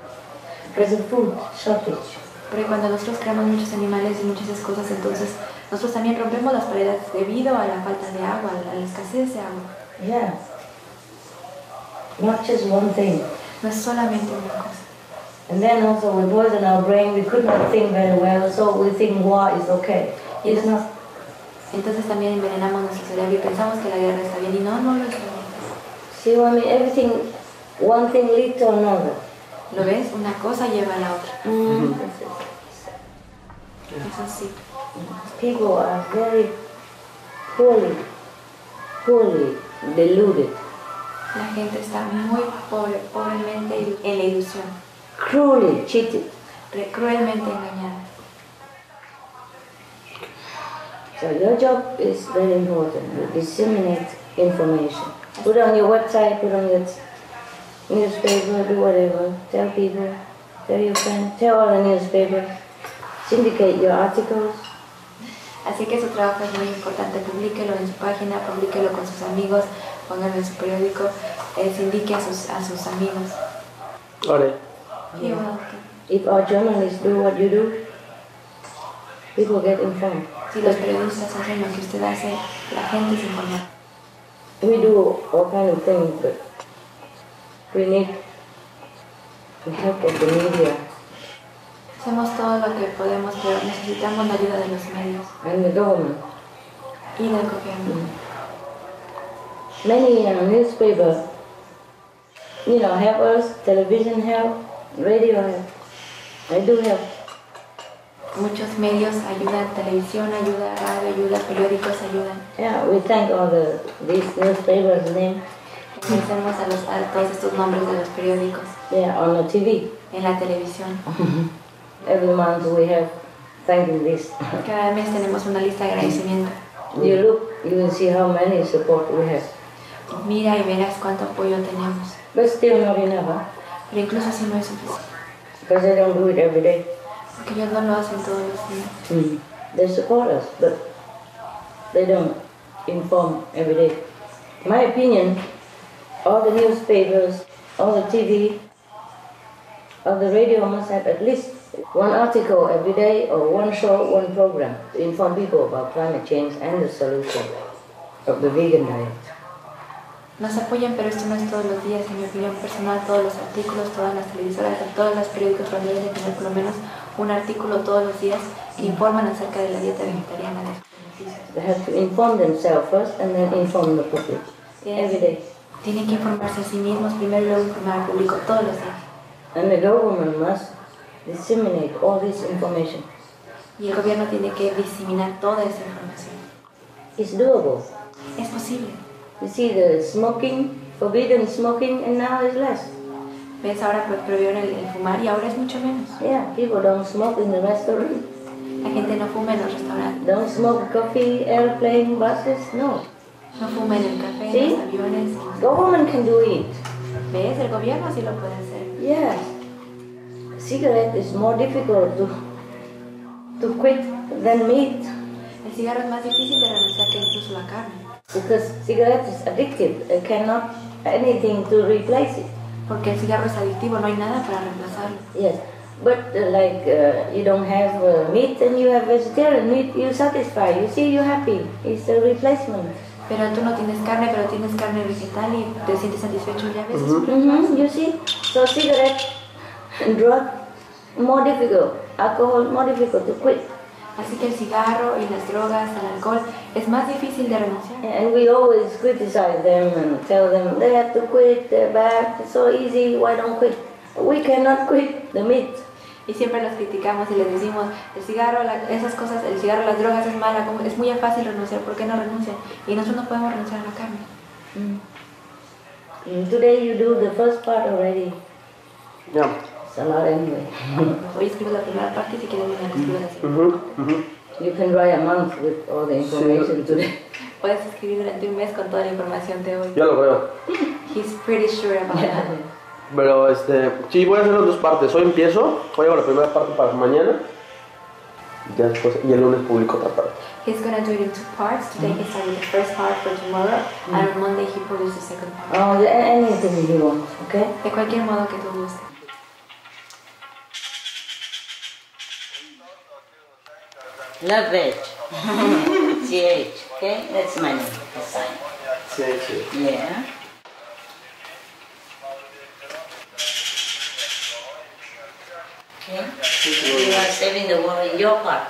because of food shortage. Porque cuando nosotros creamos muchos animales y muchas cosas, entonces nosotros también rompemos las paredes debido a la falta de agua, a la escasez de agua. Yeah. Not just one thing. No es solamente una cosa. And then also we poison our brain, we could not think very well, so we think war is okay. It's not. Entonces también envenenamos nuestro cerebro y pensamos que la guerra está bien y no lo está bien. See what I mean? Everything, one thing leads to another. ¿Lo ves? Una cosa lleva a la otra. Es así. People are very poorly deluded. La gente está muy pobremente en la ilusión. Cruelly cheated. Cruelmente engañada. So your job is very important. You disseminate information. Put on your website, put on your newspaper, do whatever. Tell people, tell your friends, tell all the newspapers. Syndicate your articles. Así que su trabajo es muy importante. Publíquelo en su página, publíquelo con sus amigos, póngalo en su periódico, sindique a sus amigos. Vale. If our journalists do what you do, people get informed. Si los periodistas hacen lo que usted hace, la gente se informa. We do all kind of things, but we need the help of the media. Hacemos todo lo que podemos, pero necesitamos la ayuda de los medios. And the government. Y del gobierno. Many newspapers, help us, television help, radio help. I do help. Muchos medios ayudan, televisión ayuda, radio ayuda, periódicos ayudan. Yeah, we thank all these newspapers' names. Agradecemos a todos estos nombres de los periódicos. Yeah, on the TV. En la televisión. Every month we have thanking list. Cada mes tenemos una lista de agradecimiento. You look, you will see how many support we have. Mira y verás cuánto apoyo tenemos. But still not enough, huh? Pero incluso así no es suficiente. Because they don't do it every day. Porque ellos no lo hacen todos los días. They support us, but they don't inform every day. In my opinion, all the newspapers, all the TV, all the radio must have at least one article every day or one show, one program to inform people about climate change and the solution of the vegan diet. Nos apoyan, pero esto no es todos los días. En mi opinión personal, todos los artículos, todas las televisoras, todos los periódicos deben de tener por lo menos un artículo todos los días que informan acerca de la dieta vegetariana. They have to inform themselves first and then inform the public every day. Tienen que informarse a sí mismos primero y luego informar al público todos los días. And the government must disseminate all this information. Y el gobierno tiene que diseminar toda esa información. It's doable. Es posible. You see the smoking, forbidden smoking, and now it's less. ¿Ves? Ahora prohibieron el fumar y ahora es mucho menos. Yeah, people don't smoke in the restaurant. La gente no fuma en los restaurantes. Don't smoke coffee, airplane, buses, no. No fuma en el café, ¿Sí? en los aviones. Government can do it. ¿Ves? El gobierno sí lo puede hacer. Yes. Cigarette is more difficult to quit than meat. El cigarro es más difícil de renunciar que incluso la carne. Because cigarette is addictive. It cannot anything to replace it. Porque el cigarro es adictivo, no hay nada para reemplazarlo. Yes, but you don't have meat and you have vegetarian meat, you satisfy. You see, you're happy. It's a replacement. Pero tú no tienes carne, pero tienes carne vegetal y te sientes satisfecho, ya ves. You see, so cigarette and drug more difficult. Alcohol more difficult to quit. Así que el cigarro y las drogas, el alcohol, es más difícil de renunciar. And we always criticize them and tell them they have to quit, they're bad, it's so easy, why don't quit? We cannot quit the meat. Y siempre los criticamos y les decimos, el cigarro, esas cosas, el cigarro, las drogas es mala, es muy fácil renunciar, ¿por qué no renuncian? Y nosotros no podemos renunciar a la carne. Today you do the first part already. Yeah. It's a lot anyway. Hoy escribo la primera parte y si quieren venir a escribir así. You can write a month with all the information today. Puedes escribir durante un mes con toda la información de hoy. Ya lo creo. He's pretty sure about that. Pero sí, voy a hacer las dos partes. Hoy empiezo, hoy hago la primera parte para mañana. Ya después, y el lunes publico otra parte. He's gonna do it in 2 parts. Today he started the first part for tomorrow, and on Monday he produced the second part. Oh, anything you want, okay? De cualquier modo que tú guste. Love veg. CH, okay? That's my name. CH. Yeah. Okay. You are saving the world in your part.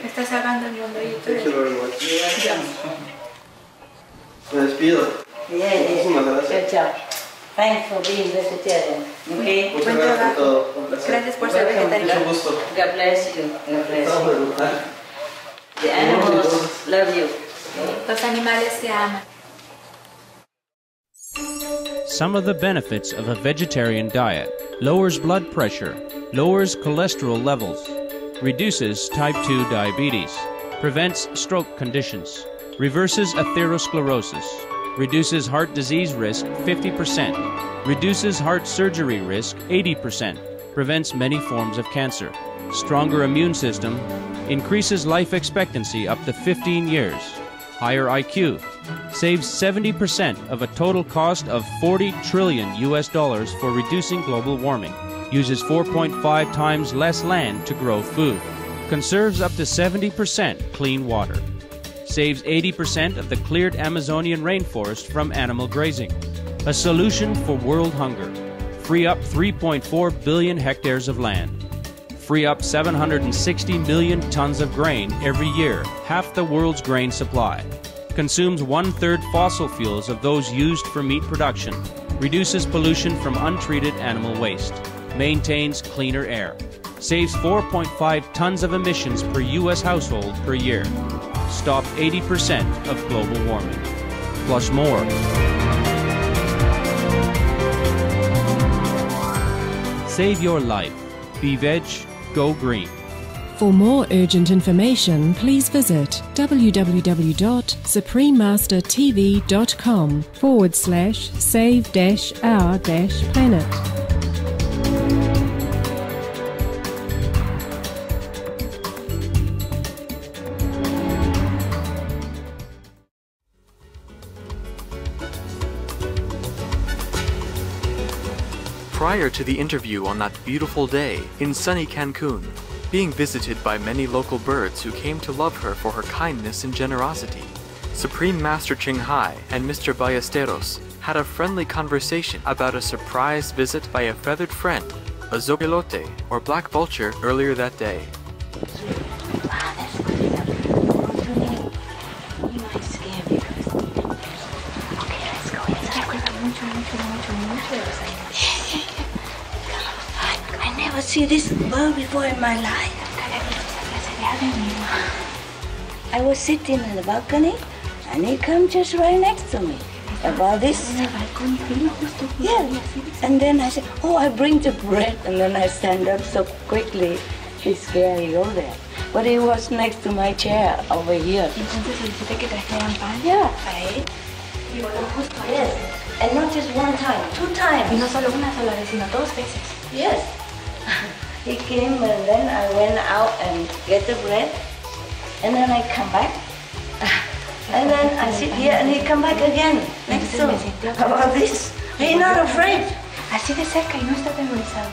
Estás salvando el mundo y tú Thank you very much. You're welcome. Me despido. Muchísimas gracias. Chao. Thanks for being vegetarian. Okay. Muchas gracias por todo. Un placer. Gracias por ser vegetariano. Mucho gusto. God bless you. God bless you. The animals love you. Los animales se aman. Some of the benefits of a vegetarian diet: lowers blood pressure, lowers cholesterol levels, reduces type 2 diabetes, prevents stroke conditions, reverses atherosclerosis, reduces heart disease risk 50%, reduces heart surgery risk 80%, prevents many forms of cancer, stronger immune system, increases life expectancy up to 15 years, higher IQ, saves 70% of a total cost of $40 trillion for reducing global warming, uses 4.5 times less land to grow food, conserves up to 70% clean water, saves 80% of the cleared Amazonian rainforest from animal grazing, a solution for world hunger, free up 3.4 billion hectares of land, free up 760 million tons of grain every year, half the world's grain supply, consumes 1/3 fossil fuels of those used for meat production, reduces pollution from untreated animal waste, maintains cleaner air, saves 4.5 tons of emissions per U.S. household per year, stops 80% of global warming, plus more. Save your life. Be veg, go green. For more urgent information, please visit www.suprememastertv.com/save-our-planet. Prior to the interview on that beautiful day in sunny Cancun, being visited by many local birds who came to love her for her kindness and generosity, Supreme Master Ching Hai and Mr. Ballesteros had a friendly conversation about a surprise visit by a feathered friend, a zopilote or black vulture, earlier that day. I never see this bird before in my life. I was sitting in the balcony and he come just right next to me. About this. Yeah. And then I said, oh, I bring the bread. And then I stand up so quickly. He's scared to go there. But he was next to my chair over here. Yeah. Yes. And not just one time, 2 times. Y no solo una sola vez, sino 2 veces. Yes. He came and then I went out and get the bread. And then I come back. And then I sit here and he come back again. Next to me. About this. He's not afraid. Así de cerca y no está atemorizado.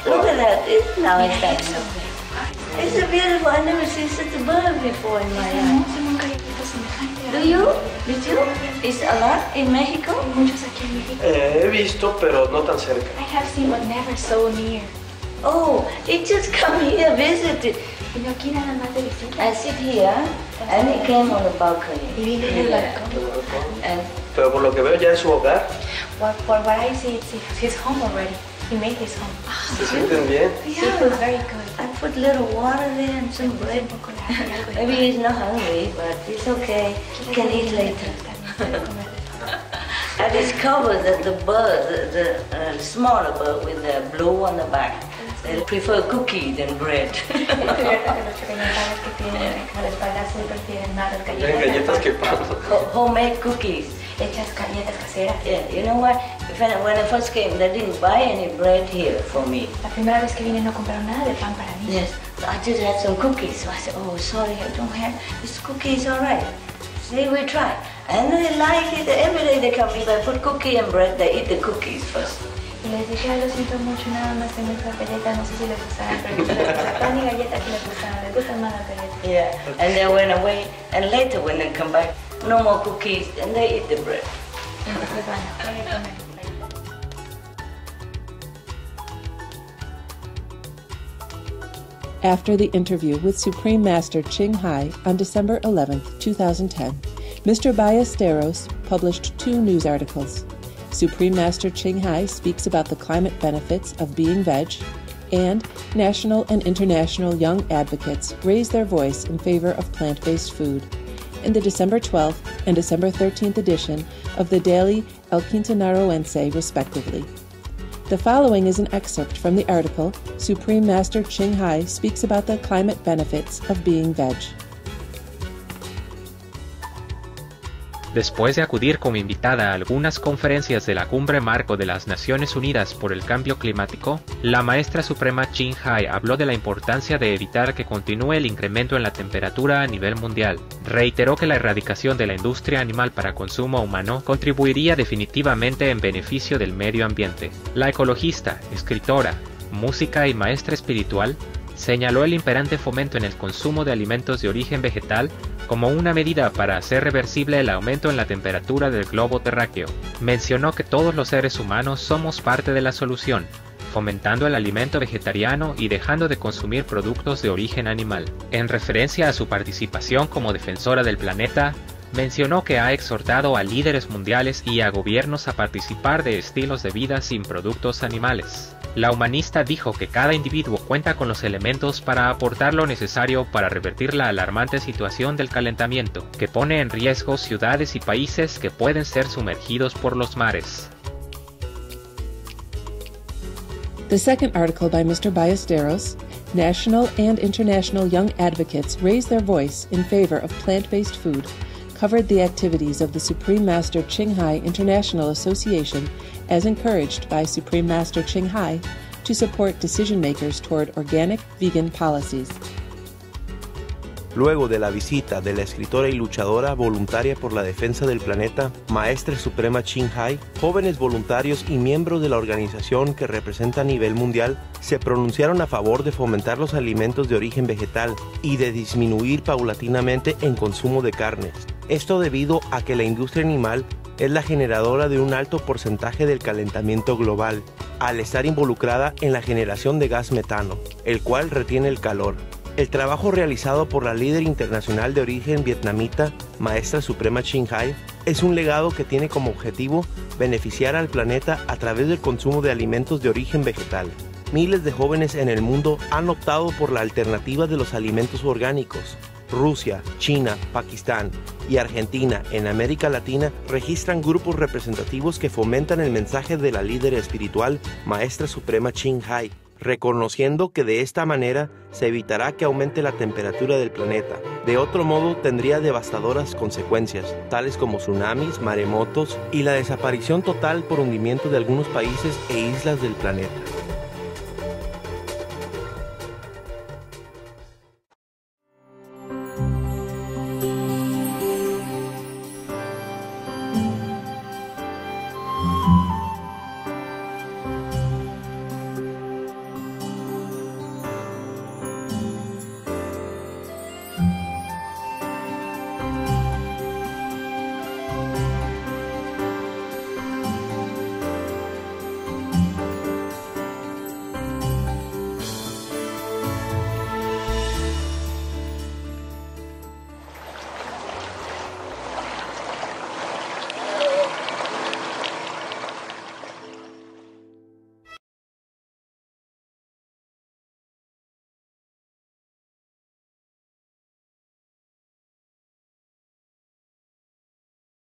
Look at that. Now it's that. It's a beautiful. I never seen such a bird before in my life. Do you? Did you? Is a lot in Mexico? He visto, pero no tan cerca. I have seen, but never so near. Oh, he just come here visit. Vino aquí nada más de visita. I sit here and he came on the balcony. Y vive en el balcón. Pero por lo que veo ya es su hogar. For what I see, it's his home already. He made his home. ¿Se sienten bien? Yeah. It was very good. I put little water there and some bread. Maybe he's not hungry, but it's okay. He can eat later. I discovered that the bird, the smaller bird with the blue on the back, they prefer cookie than bread. Homemade cookies. Yeah, you know what? When I first came, they didn't buy any bread here for me. La primera vez que vine no compraron nada de pan para mí. Yes, I just had some cookies. So I said, oh, sorry, I don't have this cookies. All right. Say we try. And they like it. Every day they come if I put cookie and bread, they eat the cookies first. Y les dije, lo siento mucho, nada más tengo esta galleta, no sé si les gustará, pero la pan y galleta que les gustan, les gustan más las galletas. Yeah, and they went away, and later when they come back, no more cookies, and they eat the bread. Entonces, bueno, pueden comer. After the interview with Supreme Master Ching Hai on December 11, 2010, Mr. Ballesteros published 2 news articles. Supreme Master Ching Hai speaks about the climate benefits of being veg, and national and international young advocates raise their voice in favor of plant-based food, in the December 12th and December 13th edition of the daily El Quintanaroense, respectively. The following is an excerpt from the article Supreme Master Ching Hai speaks about the climate benefits of being veg. Después de acudir como invitada a algunas conferencias de la Cumbre Marco de las Naciones Unidas por el Cambio Climático, la Maestra Suprema Ching Hai habló de la importancia de evitar que continúe el incremento en la temperatura a nivel mundial. Reiteró que la erradicación de la industria animal para consumo humano contribuiría definitivamente en beneficio del medio ambiente. La ecologista, escritora, música y maestra espiritual señaló el imperante fomento en el consumo de alimentos de origen vegetal como una medida para hacer reversible el aumento en la temperatura del globo terráqueo. Mencionó que todos los seres humanos somos parte de la solución, fomentando el alimento vegetariano y dejando de consumir productos de origen animal. En referencia a su participación como defensora del planeta, mencionó que ha exhortado a líderes mundiales y a gobiernos a participar de estilos de vida sin productos animales. La humanista dijo que cada individuo cuenta con los elementos para aportar lo necesario para revertir la alarmante situación del calentamiento, que pone en riesgo ciudades y países que pueden ser sumergidos por los mares. The second article by Mr. Ballesteros, National and International Young Advocates Raise Their Voice in Favor of Plant-Based Food, covered the activities of the Supreme Master Ching Hai International Association as encouraged by Supreme Master Ching Hai to support decision-makers toward organic vegan policies. Luego de la visita de la escritora y luchadora voluntaria por la defensa del planeta, Maestra Suprema Ching Hai, jóvenes voluntarios y miembros de la organización que representa a nivel mundial se pronunciaron a favor de fomentar los alimentos de origen vegetal y de disminuir paulatinamente el consumo de carnes. Esto debido a que la industria animal es la generadora de un alto porcentaje del calentamiento global, al estar involucrada en la generación de gas metano, el cual retiene el calor. El trabajo realizado por la líder internacional de origen vietnamita, Maestra Suprema Ching Hai, es un legado que tiene como objetivo beneficiar al planeta a través del consumo de alimentos de origen vegetal. Miles de jóvenes en el mundo han optado por la alternativa de los alimentos orgánicos. Rusia, China, Pakistán y Argentina en América Latina registran grupos representativos que fomentan el mensaje de la líder espiritual Maestra Suprema Ching Hai, reconociendo que de esta manera se evitará que aumente la temperatura del planeta. De otro modo, tendría devastadoras consecuencias, tales como tsunamis, maremotos y la desaparición total por hundimiento de algunos países e islas del planeta.